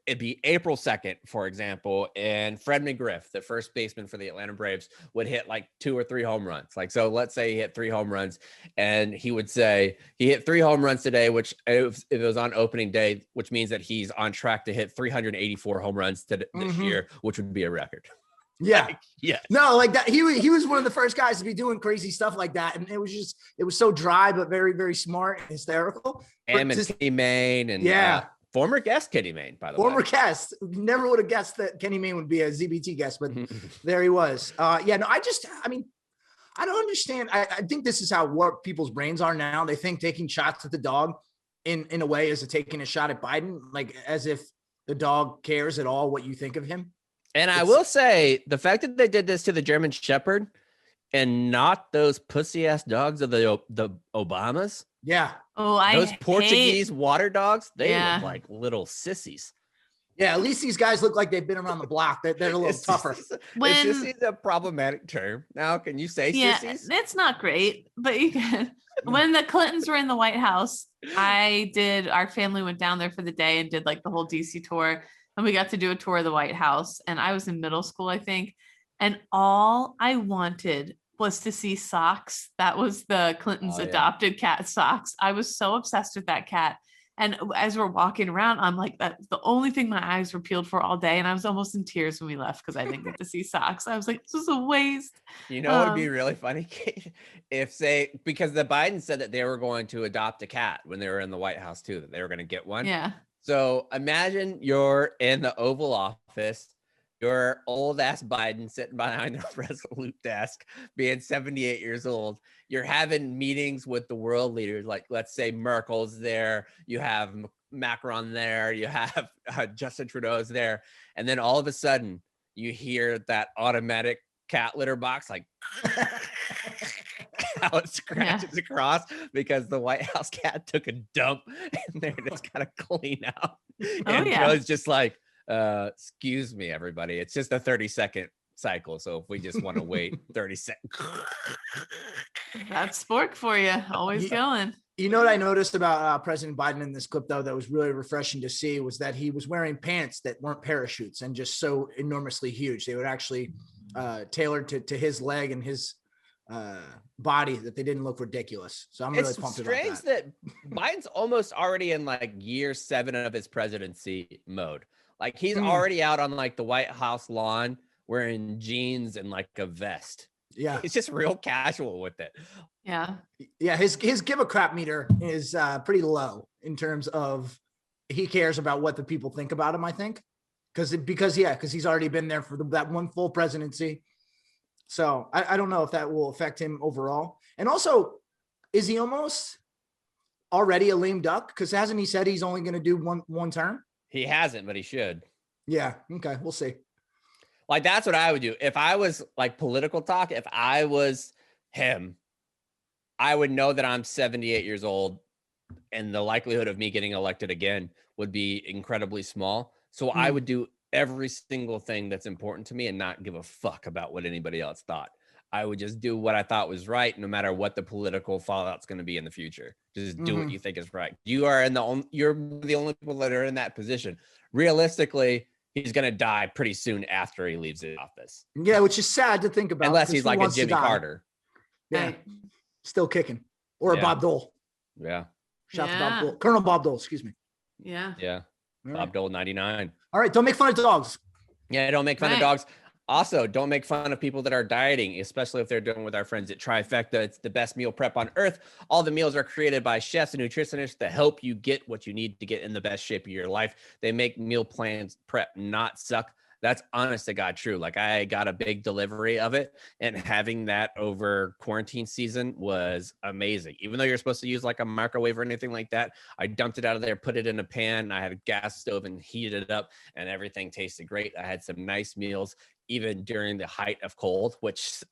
it'd be April 2nd, for example, and Fred McGriff, the first baseman for the Atlanta Braves, would hit like 2 or 3 home runs. Like, so let's say he hit 3 home runs, and he would say he hit 3 home runs today, which if it was on opening day, which means that he's on track to hit 384 home runs this year, which would be a record. Yeah. Yeah. No, like that. He was one of the first guys to be doing crazy stuff like that. And it was so dry, but very, very smart and hysterical. And Kenny Mayne and former guest Kenny Mayne, by the way. Former guest. Never would have guessed that Kenny Mayne would be a ZBT guest, but there he was. I don't understand. I think this is how warped people's brains are now. They think taking shots at the dog in a way is taking a shot at Biden, like as if the dog cares at all what you think of him. And I will say the fact that they did this to the German Shepherd and not those pussy ass dogs of the Obamas. Yeah. Oh, those Portuguese water dogs. They look like little sissies. Yeah. At least these guys look like they've been around the block. They're a little tougher. Is sissy a problematic term now? Can you say sissies? It's not great, but you can. When the Clintons were in the White House, our family went down there for the day and did like the whole DC tour. And we got to do a tour of the White House, and I was in middle school, I think. And all I wanted was to see Socks. That was the Clintons' adopted cat, Socks. I was so obsessed with that cat. And as we're walking around, I'm like, that's the only thing my eyes were peeled for all day. And I was almost in tears when we left because I didn't get to see Socks. I was like, this is a waste. You know what would be really funny, Kate? Because the Biden said that they were going to adopt a cat when they were in the White House too, that they were going to get one. Yeah. So imagine you're in the Oval Office, your old ass Biden sitting behind the Resolute desk, being 78 years old. You're having meetings with the world leaders, like let's say Merkel's there, you have Macron there, you have Justin Trudeau's there, and then all of a sudden you hear that automatic cat litter box like how it scratches across because the White House cat took a dump and they're just gotta clean out. And Joe's just like, excuse me, everybody. It's just a 30-second cycle. So if we just want to wait 30 seconds. That's Spork for you. Always going. You know what I noticed about President Biden in this clip, though, that was really refreshing to see was that he was wearing pants that weren't parachutes and just so enormously huge. They would actually tailored to his leg and his body that they didn't look ridiculous. So I'm really pumped about that. It's strange that Biden's almost already in like year 7 of his presidency mode. Like he's already out on like the White House lawn wearing jeans and like a vest. Yeah. He's just real casual with it. Yeah. Yeah. His give a crap meter is pretty low in terms of he cares about what the people think about him, I think. Because he's already been there for that one full presidency. So I don't know if that will affect him overall. And also, is he almost already a lame duck? Because hasn't he said he's only going to do one term? He hasn't, but he should. Yeah. Okay. We'll see. Like, that's what I would do. If I was like political talk, if I was him, I would know that I'm 78 years old and the likelihood of me getting elected again would be incredibly small. So I would do every single thing that's important to me and not give a fuck about what anybody else thought. I would just do what I thought was right, no matter what the political fallout's going to be in the future. Just do what you think is right. You're the only people that are in that position. Realistically, he's going to die pretty soon after he leaves the office. Yeah, which is sad to think about. Unless he's like a Jimmy Carter. Yeah, Right. still kicking. Or a Bob Dole. Yeah. Shout out to Bob Dole. Colonel Bob Dole, excuse me. Yeah. Yeah. All Bob right. Dole 99. All right, don't make fun of dogs. Yeah, don't make fun of dogs. Also, don't make fun of people that are dieting, especially if they're doing with our friends at Trifecta. It's the best meal prep on earth. All the meals are created by chefs and nutritionists to help you get what you need to get in the best shape of your life. They make meal plans prep not suck. That's honest to God true. Like, I got a big delivery of it, and having that over quarantine season was amazing. Even though you're supposed to use like a microwave or anything like that, I dumped it out of there, put it in a pan. I had a gas stove and heated it up, and everything tasted great. I had some nice meals, even during the height of cold, which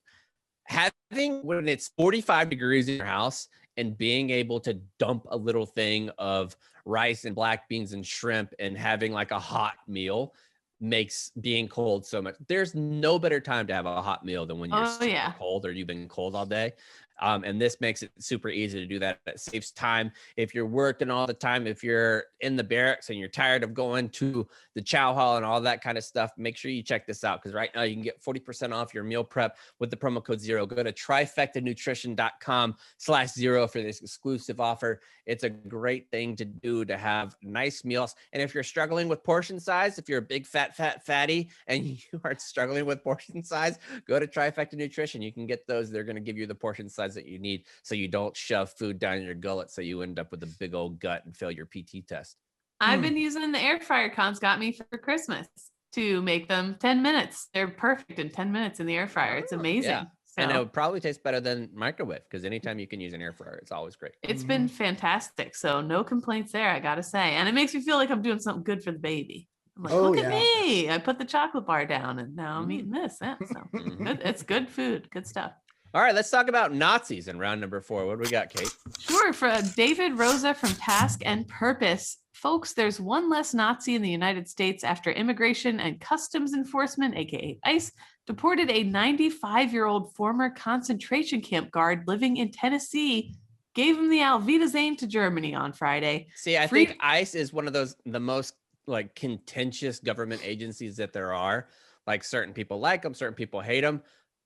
having when it's 45 degrees in your house and being able to dump a little thing of rice and black beans and shrimp and having like a hot meal makes being cold so much. There's no better time to have a hot meal than when you're super cold or you've been cold all day. And this makes it super easy to do that. It saves time. If you're working all the time, if you're in the barracks and you're tired of going to the chow hall and all that kind of stuff, make sure you check this out, because right now you can get 40% off your meal prep with the promo code ZERO. Go to trifectanutrition.com/0 for this exclusive offer. It's a great thing to do to have nice meals. And if you're struggling with portion size, if you're a big fatty and you are struggling with portion size, go to Trifecta Nutrition. You can get those. They're going to give you the portion size that you need, so you don't shove food down your gullet so you end up with a big old gut and fail your PT test. I've been using the air fryer Cons got me for Christmas to make them 10 minutes. They're perfect in 10 minutes in the air fryer. It's amazing. Yeah. And it would probably taste better than microwave, because anytime you can use an air fryer, it's always great. It's been fantastic. So no complaints there, I got to say. And it makes me feel like I'm doing something good for the baby. I'm like, look at me. I put the chocolate bar down and now I'm eating this. Yeah, so it's good food. Good stuff. All right, let's talk about Nazis in round number 4. What do we got, Kate? Sure. For David Rosa from Task and Purpose. Folks, there's one less Nazi in the United States after Immigration and Customs Enforcement, aka ICE, deported a 95-year-old former concentration camp guard living in Tennessee, gave him the Auf Wiedersehen to Germany on Friday. See, I think ICE is one of the most like contentious government agencies that there are. Like, certain people like them, certain people hate them.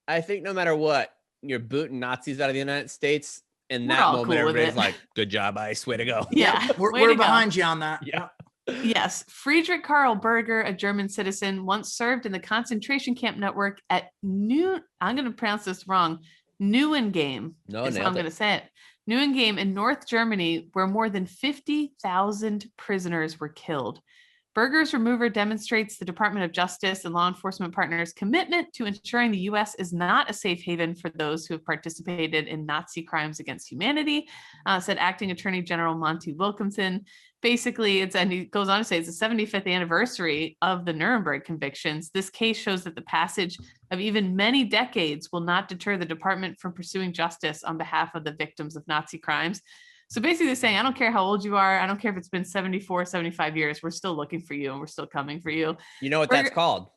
I think no matter what, you're booting Nazis out of the United States. In that moment, cool everybody's like, good job, ICE, way to go. Yeah, we're behind you on that. Yeah. Yes. Friedrich Karl Berger, a German citizen, once served in the concentration camp network at I'm going to pronounce this wrong, Neuengamme. Is how I'm going to say it. Neuengamme in North Germany, where more than 50,000 prisoners were killed. Berger's remover demonstrates the Department of Justice and law enforcement partners' commitment to ensuring the U.S. is not a safe haven for those who have participated in Nazi crimes against humanity, said Acting Attorney General Monty Wilkinson. Basically, and he goes on to say, it's the 75th anniversary of the Nuremberg convictions. This case shows that the passage of even many decades will not deter the department from pursuing justice on behalf of the victims of Nazi crimes. So basically they're saying, I don't care how old you are. I don't care if it's been 74, 75 years. We're still looking for you and we're still coming for you. You know what that's called?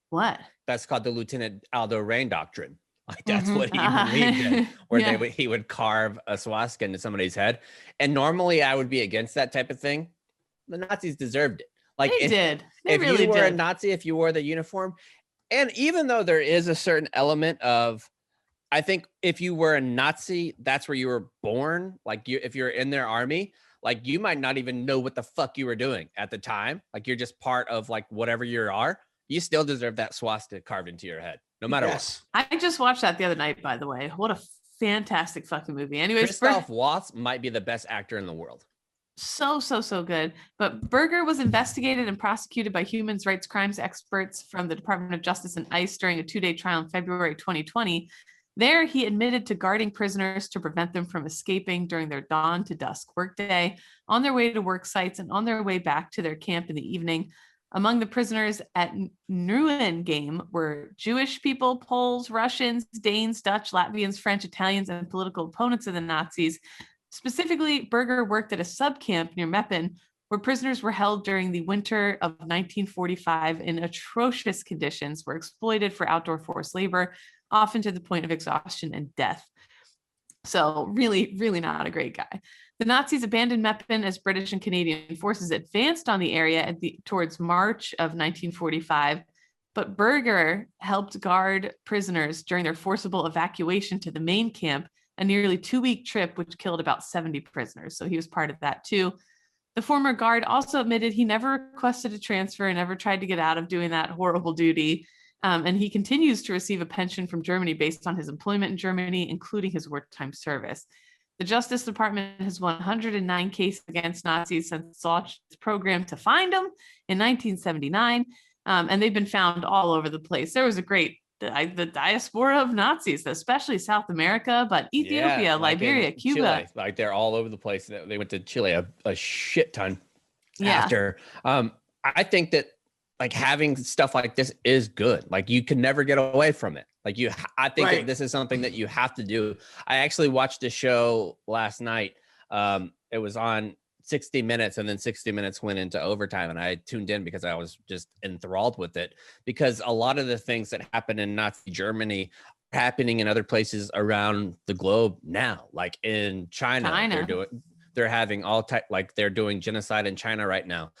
What? That's called the Lieutenant Aldo Rain Doctrine. Like, that's what he believed in, where he would carve a swastika into somebody's head. And normally I would be against that type of thing. The Nazis deserved it. Like, they did. They if really you were did. a Nazi, if you wore the uniform, and even though there is a certain element of, I think if you were a Nazi, that's where you were born. Like, if you're in their army, like, you might not even know what the fuck you were doing at the time. Like, you're just part of like whatever you are. You still deserve that swastika carved into your head, no matter what. I just watched that the other night, by the way. What a fantastic fucking movie. Anyways, Christoph Waltz might be the best actor in the world. So good. But Berger was investigated and prosecuted by human rights crimes experts from the Department of Justice and ICE during a 2-day trial in February 2020. There, he admitted to guarding prisoners to prevent them from escaping during their dawn to dusk workday, on their way to work sites and on their way back to their camp in the evening. Among the prisoners at Nuremberg were Jewish people, Poles, Russians, Danes, Dutch, Latvians, French, Italians, and political opponents of the Nazis. Specifically, Berger worked at a subcamp near Meppen, where prisoners were held during the winter of 1945 in atrocious conditions, were exploited for outdoor forced labor, often to the point of exhaustion and death. So really, really not a great guy. The Nazis abandoned Meppen as British and Canadian forces advanced on the area towards March of 1945, but Berger helped guard prisoners during their forcible evacuation to the main camp, a nearly 2-week trip, which killed about 70 prisoners. So he was part of that too. The former guard also admitted he never requested a transfer and never tried to get out of doing that horrible duty. And he continues to receive a pension from Germany based on his employment in Germany, including his wartime service. The Justice Department has won 109 cases against Nazis since it launched its program to find them in 1979. And they've been found all over the place. There was a great, the diaspora of Nazis, especially South America, but Ethiopia, Liberia, Cuba. Chile, like they're all over the place. They went to Chile a shit ton after. I think that like having stuff like this is good. Like you can never get away from it. Like I think that this is something that you have to do. I actually watched a show last night. It was on 60 Minutes, and then 60 Minutes went into overtime, and I tuned in because I was just enthralled with it, because a lot of the things that happened in Nazi Germany are happening in other places around the globe now. Like in China. They're having they're doing genocide in China right now.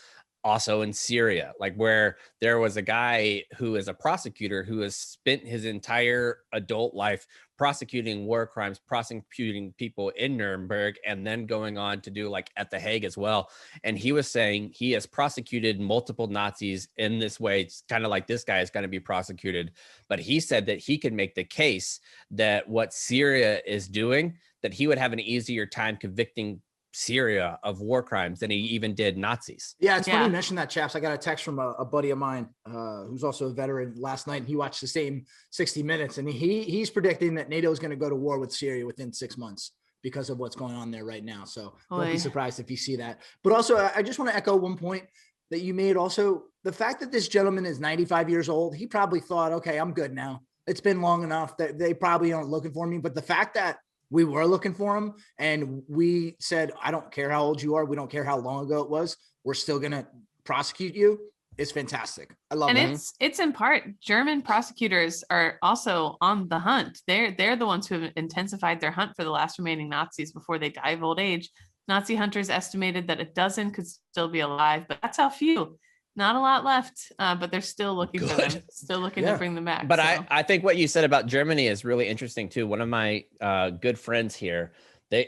Also in Syria, like where there was a guy who is a prosecutor who has spent his entire adult life prosecuting war crimes, prosecuting people in Nuremberg, and then going on to do like at The Hague as well. And he was saying he has prosecuted multiple Nazis in this way. It's kind of like this guy is going to be prosecuted. But he said that he could make the case that what Syria is doing, that he would have an easier time convicting Syria of war crimes than he even did Nazis. Yeah, it's funny you mentioned that, Chaps. I got a text from a buddy of mine who's also a veteran last night, and he watched the same 60 Minutes, and he's predicting that NATO is going to go to war with Syria within 6 months because of what's going on there right now. So don't be surprised if you see that. But also, I just want to echo one point that you made. Also, the fact that this gentleman is 95 years old, he probably thought, okay, I'm good now. It's been long enough that they probably aren't looking for me. But the fact that we were looking for him and we said, I don't care how old you are. We don't care how long ago it was. We're still going to prosecute you. It's fantastic. I love it. And it's in part, German prosecutors are also on the hunt. They're the ones who have intensified their hunt for the last remaining Nazis before they die of old age. Nazi hunters estimated that a dozen could still be alive, but that's how few. Not a lot left, but they're still looking for them, still looking to bring them back. But I think what you said about Germany is really interesting too. One of my good friends here,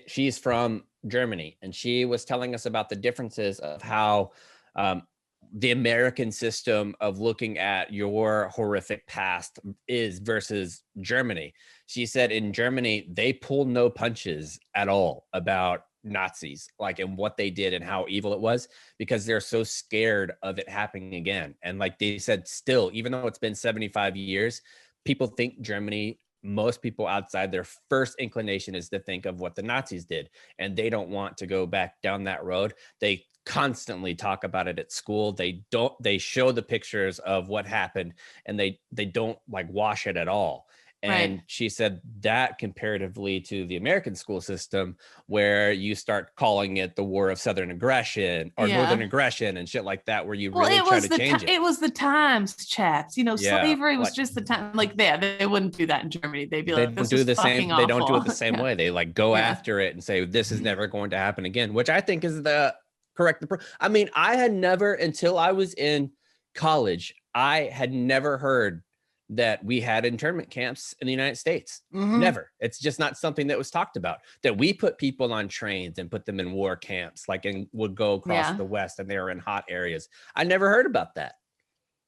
she's from Germany, and she was telling us about the differences of how the American system of looking at your horrific past is versus Germany. She said in Germany, they pull no punches at all about Nazis, like, and what they did and how evil it was, because they're so scared of it happening again. And like they said, still, even though it's been 75 years, people think Germany, most people outside, their first inclination is to think of what the Nazis did, and they don't want to go back down that road. They constantly talk about it at school. They show the pictures of what happened, and they don't like wash it at all. And she said that comparatively to the American school system, where you start calling it the war of Southern aggression or Northern aggression and shit like that, where you really try to change it. It was the times, Chaps. Slavery was just the time. Like they wouldn't do that in Germany. They'd be like, this is fucking awful. They don't do it the same way. They like go after it and say, this is never going to happen again, which I think is the correct approach. I mean, I had never, until I was in college, I had never heard that we had internment camps in the United States. Never. It's just not something that was talked about, that we put people on trains and put them in war camps, like, and would go across the West and they were in hot areas. I never heard about that.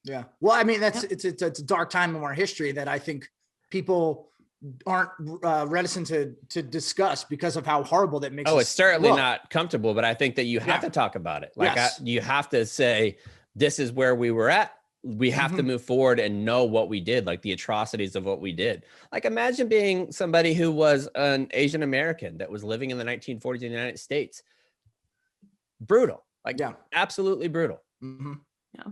Yeah. Well, I mean, it's a dark time in our history that I think people aren't reticent to discuss because of how horrible that makes. Oh, it's certainly not comfortable, but I think that you have to talk about it. Like you have to say, this is where we were at. We have to move forward and know what we did, like the atrocities of what we did. Like imagine being somebody who was an Asian American that was living in the 1940s in the United States. Brutal, like absolutely brutal. Yeah.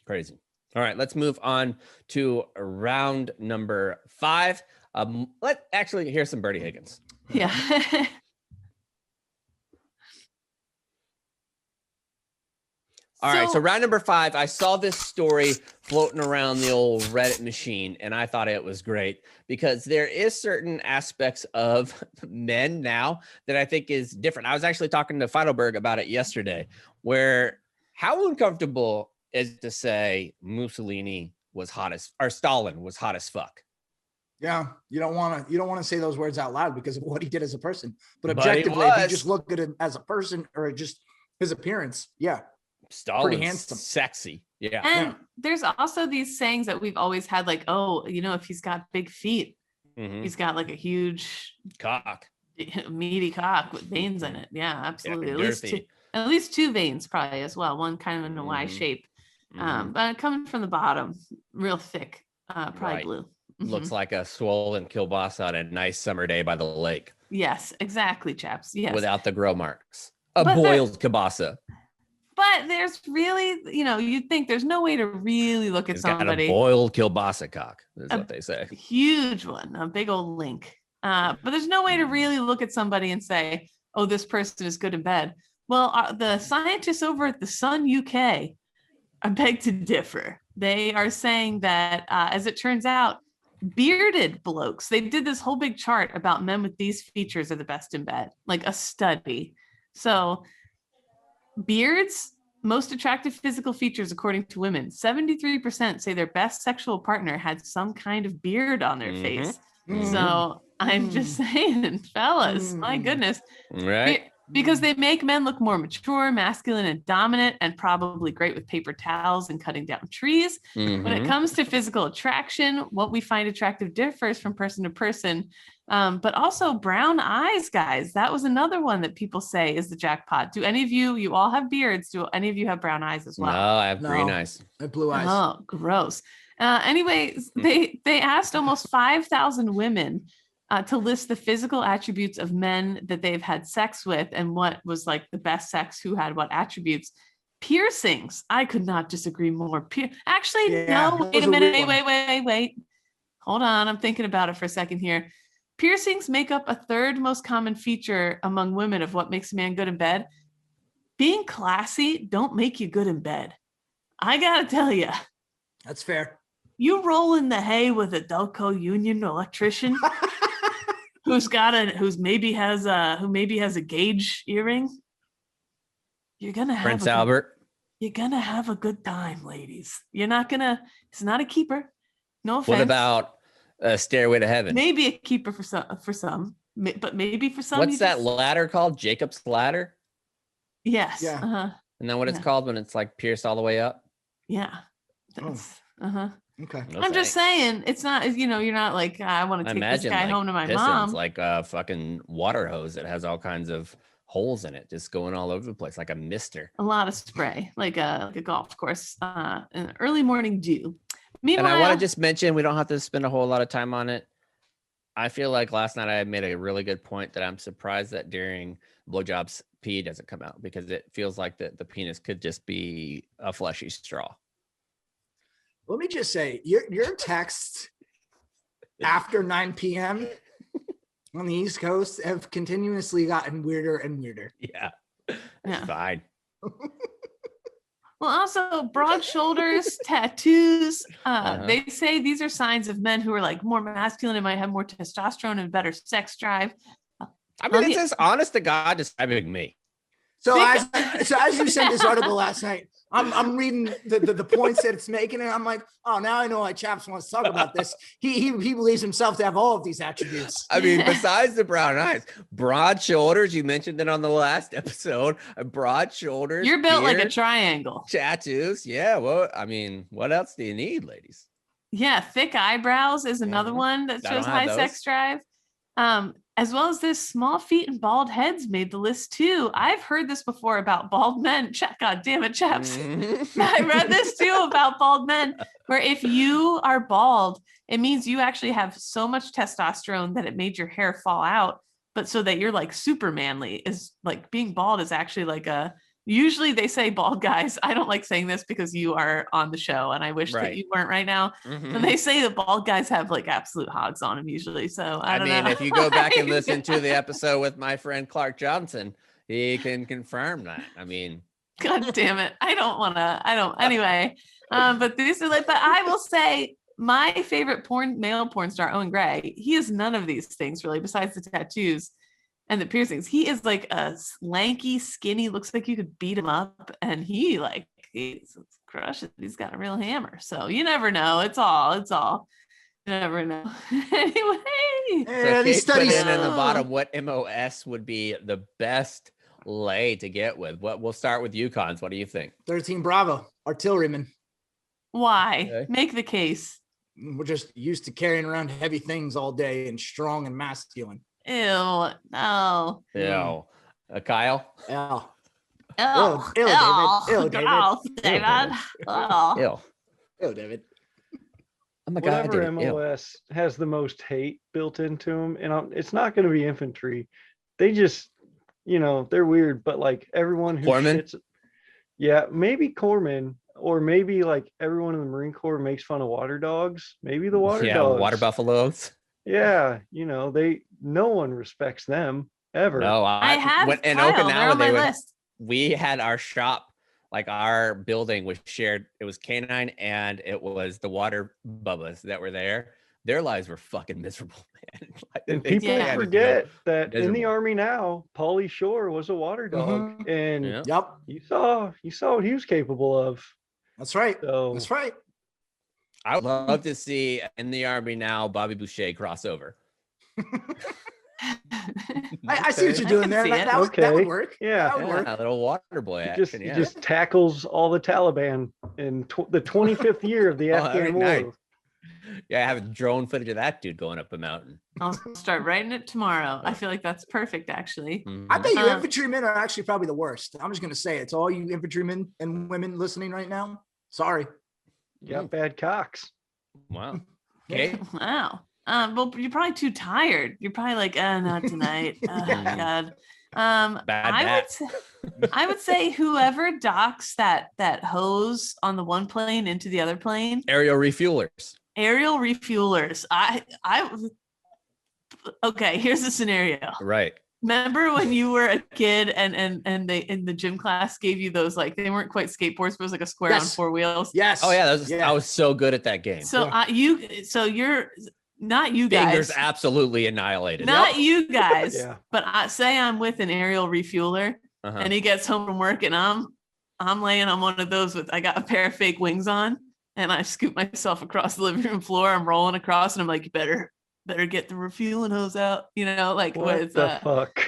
Crazy. All right, let's move on to round number 5. Let actually hear some Bertie Higgins. Yeah. All right, so round number 5, I saw this story floating around the old Reddit machine, and I thought it was great because there is certain aspects of men now that I think is different. I was actually talking to Feidelberg about it yesterday, where how uncomfortable is it to say Mussolini was hot as, or Stalin was hot as fuck? Yeah, you don't want to say those words out loud because of what he did as a person. But But he objectively, if you was. just look at him as a person or just his appearance, yeah, Stalin's handsome. sexy. Yeah. And there's also these sayings that we've always had, like, oh, you know, if he's got big feet, Mhm. he's got like a huge Cock. meaty cock with veins in it. Yeah, absolutely. Yeah, at least two veins probably as well. One kind of in a Y shape. But coming from the bottom, real thick, probably Right. blue. Looks like a swollen kielbasa on a nice summer day by the lake. Yes, exactly, chaps. Yes. Without the grow marks. A But boiled kielbasa. But there's really, you know, you'd think there's no way to really look at It's got somebody. a boiled kielbasa cock, is what they say. Huge one, a big old link. But there's no way to really look at somebody and say, oh, this person is good in bed. Well, the scientists over at the Sun UK, I beg to differ. They are saying that, as it turns out, bearded blokes, they did this whole big chart about men with these features are the best in bed, like a study. So beards, most attractive physical features according to women. 73% say their best sexual partner had some kind of beard on their face. So I'm just saying, fellas, my goodness. Right. Because they make men look more mature, masculine, and dominant, and probably great with paper towels and cutting down trees. When it comes to physical attraction, what we find attractive differs from person to person. But also brown eyes, guys. That was another one that people say is the jackpot. Do any of you all have beards? Do any of you have brown eyes as well? No, I have green eyes. I have blue eyes. Oh, gross. Anyways, they asked almost 5,000 women to list the physical attributes of men that they've had sex with and what was like the best sex, who had what attributes. Piercings. I could not disagree more. Actually, no, wait a minute. Wait. Hold on. I'm thinking about it for a second here. Piercings make up a third most common feature among women of what makes a man good in bed. Being classy don't make you good in bed. I gotta tell you. That's fair. You roll in the hay with a Delco Union electrician who maybe has a gauge earring. You're gonna have Prince Albert. You're gonna have a good time, ladies. You're not gonna. It's not a keeper. No offense. What about Stairway to Heaven? Maybe a keeper for some, but maybe for some. What's that ladder called? Jacob's ladder? Yes. Yeah. Uh-huh. Isn't that what it's called when it's like pierced all the way up? Yeah. That's, uh-huh. Okay. No I'm just saying, it's not, you know, you're not like, I want to take this guy home to my mom. Like a fucking water hose that has all kinds of holes in it, just going all over the place, like a mister. A lot of spray, like a golf course, an early morning dew. Meanwhile, and I want to just mention, we don't have to spend a whole lot of time on it. I feel like last night I made a really good point that I'm surprised that during blowjobs pee doesn't come out, because it feels like the penis could just be a fleshy straw. Let me just say, your texts after 9 p.m. on the East Coast have continuously gotten weirder and weirder. Yeah. Yeah. Fine. Well, also broad shoulders, tattoos. They say these are signs of men who are like more masculine and might have more testosterone and better sex drive. I mean, it's just honest to God describing me. So as you sent this article last night, I'm reading the points that it's making, and I'm like, oh, now I know why Chaps wants to talk about this. He believes himself to have all of these attributes. I mean, besides the brown eyes, broad shoulders. You mentioned it on the last episode. Broad shoulders. You're built like a beard, tattoos. Tattoos. Yeah. Well, I mean, what else do you need, ladies? Yeah, thick eyebrows is another one that shows high sex drive. As well as this, small feet and bald heads made the list too. I've heard this before about bald men. God damn it, Chaps. I read this too about bald men, where if you are bald, it means you actually have so much testosterone that it made your hair fall out, but so that you're like super manly. Is like being bald is actually like a Usually they say bald guys. I don't like saying this because you are on the show and I wish that you weren't right now. And they say the bald guys have like absolute hogs on them usually. So I don't know. If you go back and listen to the episode with my friend Clark Johnson, he can confirm that. I mean, God damn it. Anyway. But these are like, but I will say my favorite male porn star, Owen Gray, he has none of these things really, besides the tattoos and the piercings. He is like a lanky, skinny, looks like you could beat him up, and he's crushed. He's got a real hammer. So you never know. It's all. You never know. Anyway. So these studies in the bottom what MOS would be the best lay to get with. We'll start with Yukons. What do you think? 13 Bravo, artilleryman. Why? Okay. Make the case. We're just used to carrying around heavy things all day and strong and masculine. Ew. No. Ew. Kyle? Yeah. Ew. Ew, David. Ew, David. Gross, David. Ew. Ew, David. Oh my God. Whatever MOS has the most hate built into them, and it's not going to be infantry. They just, they're weird, but like everyone who Corpsmen? Yeah, maybe corpsmen, or maybe like everyone in the Marine Corps makes fun of water dogs. Maybe the water dogs. Water buffaloes. Yeah, no one respects them ever. No, I have in Kyle, Okinawa, they're on my list. We had our shop, like our building was shared. It was canine and it was the water bubbas that were there. Their lives were fucking miserable, man. And people forget that in the Army now, Pauly Shore was a water dog, and you saw what he was capable of. That's right. So, that's right. I would love to see in the Army now Bobby Boucher crossover. I see what you're doing there. That would work. Yeah, that would work. A little water boy action. He just tackles all the Taliban in the 25th year of the Afghan War. Nice. Yeah, I have drone footage of that dude going up a mountain. I'll start writing it tomorrow. I feel like that's perfect, actually. I bet you infantrymen are actually probably the worst. I'm just going to say it to all you infantrymen and women listening right now. Sorry. You got bad cocks. Wow. Okay. Wow. Well, you're probably too tired. You're probably like, not tonight. Oh, God. I would say whoever docks that hose on the one plane into the other plane. Aerial refuelers. Okay, here's the scenario. Right. Remember when you were a kid and they in the gym class gave you those, like, they weren't quite skateboards, but it was like a square on four wheels. Yes. Oh yeah, I was so good at that game. So you're not you guys. Fingers absolutely annihilated. Not you guys. Yeah. But I say I'm with an aerial refueler, and he gets home from work, and I'm laying on one of those I got a pair of fake wings on, and I scoop myself across the living room floor. I'm rolling across, and I'm like, you better get the refueling hose out. Like what the fuck?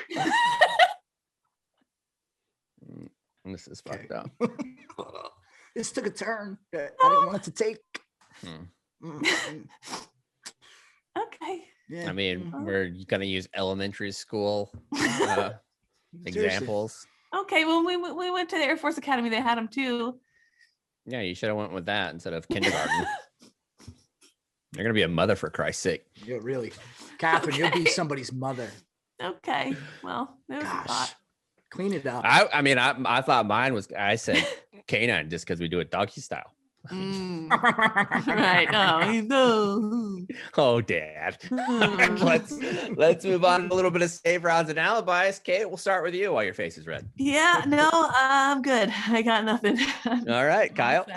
This is fucked up. This took a turn that I didn't want it to take. Okay. Yeah. I mean, we're gonna use elementary school examples. Okay, well, we went to the Air Force Academy. They had them too. Yeah, you should have went with that instead of kindergarten. You're gonna be a mother, for Christ's sake. Yeah, really, Catherine. You'll be somebody's mother. Okay, well, there's a thought. Clean it up. I thought mine was. I said canine just because we do it doggy style. Right. Oh, no. Oh, Dad. let's move on to a little bit of save rounds and alibis. Kate, we'll start with you while your face is red. Yeah, no, I'm good. I got nothing. All right, Kyle.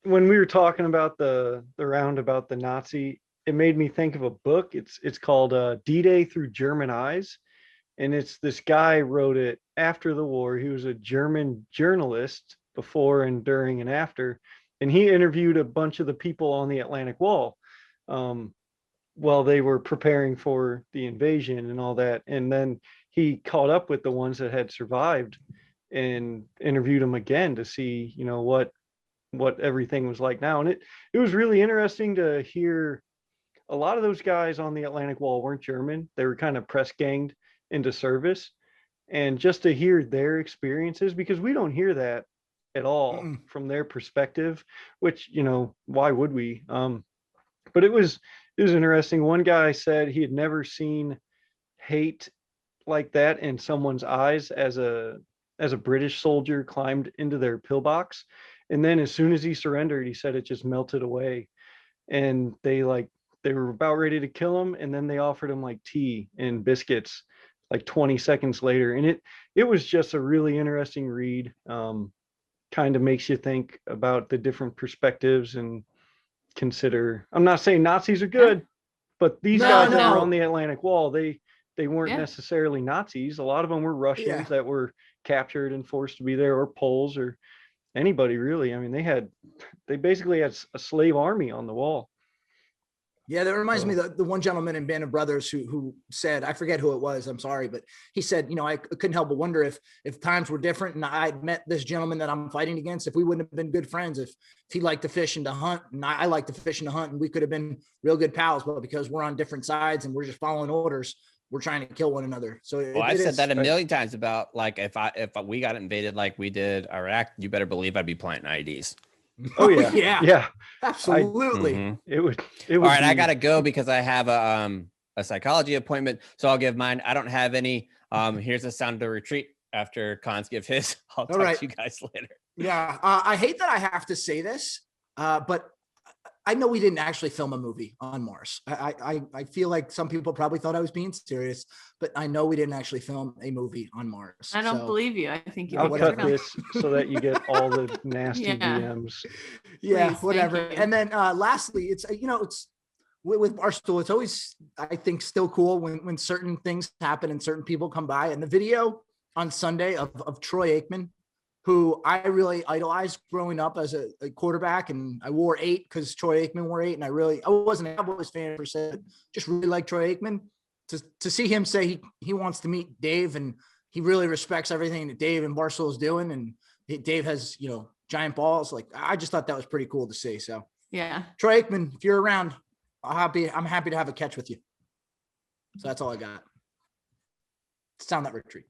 When we were talking about the round about the Nazi, it made me think of a book. It's called D-Day Through German Eyes, and it's this guy wrote it after the war. He was a German journalist before and during and after, and he interviewed a bunch of the people on the Atlantic Wall while they were preparing for the invasion and all that, and then he caught up with the ones that had survived and interviewed them again to see what everything was like now. And it was really interesting to hear. A lot of those guys on the Atlantic Wall weren't German. They were kind of press ganged into service, and just to hear their experiences, because we don't hear that at all from their perspective, which, why would we? But it was interesting. One guy said he had never seen hate like that in someone's eyes as a British soldier climbed into their pillbox. And then as soon as he surrendered, he said it just melted away. And they were about ready to kill him, and then they offered him like tea and biscuits like 20 seconds later. And it was just a really interesting read. Kind of makes you think about the different perspectives and consider. I'm not saying Nazis are good, but these guys that were on the Atlantic Wall, they weren't necessarily Nazis. A lot of them were Russians that were captured and forced to be there, or Poles, or anybody really. I mean, they basically had a slave army on the wall. Yeah, that reminds me of the one gentleman in Band of Brothers who said, I forget who it was, I'm sorry, but he said, I couldn't help but wonder if times were different and I'd met this gentleman that I'm fighting against, if we wouldn't have been good friends, if he liked to fish and to hunt and I like to fish and to hunt, and we could have been real good pals, but because we're on different sides and we're just following orders, we're trying to kill one another. So I said that a million times about like, if we got invaded like we did Iraq, you better believe I'd be planting IEDs. Oh yeah. Yeah, absolutely. It would. All right, I gotta go because I have a psychology appointment, so I'll give mine. I don't have any. Here's the sound of the retreat after Cons give his. I'll talk to you guys later. Yeah, I hate that I have to say this, but I know we didn't actually film a movie on Mars. I feel like some people probably thought I was being serious, but I know we didn't actually film a movie on Mars. I don't believe you. I think I'll cut this so that you get all the nasty DMs. Yeah, Please, whatever. And then lastly, it's it's with Barstool, it's always, I think, still cool when certain things happen and certain people come by. And the video on Sunday of Troy Aikman, who I really idolized growing up as a quarterback, and I wore 8 because Troy Aikman wore 8, and I wasn't a Cowboys fan per se, just really like Troy Aikman. To see him say he wants to meet Dave, and he really respects everything that Dave and Barstool is doing, and Dave has giant balls. Like, I just thought that was pretty cool to see. So yeah, Troy Aikman, if you're around, I'm happy to have a catch with you. So that's all I got. Sound that retreat.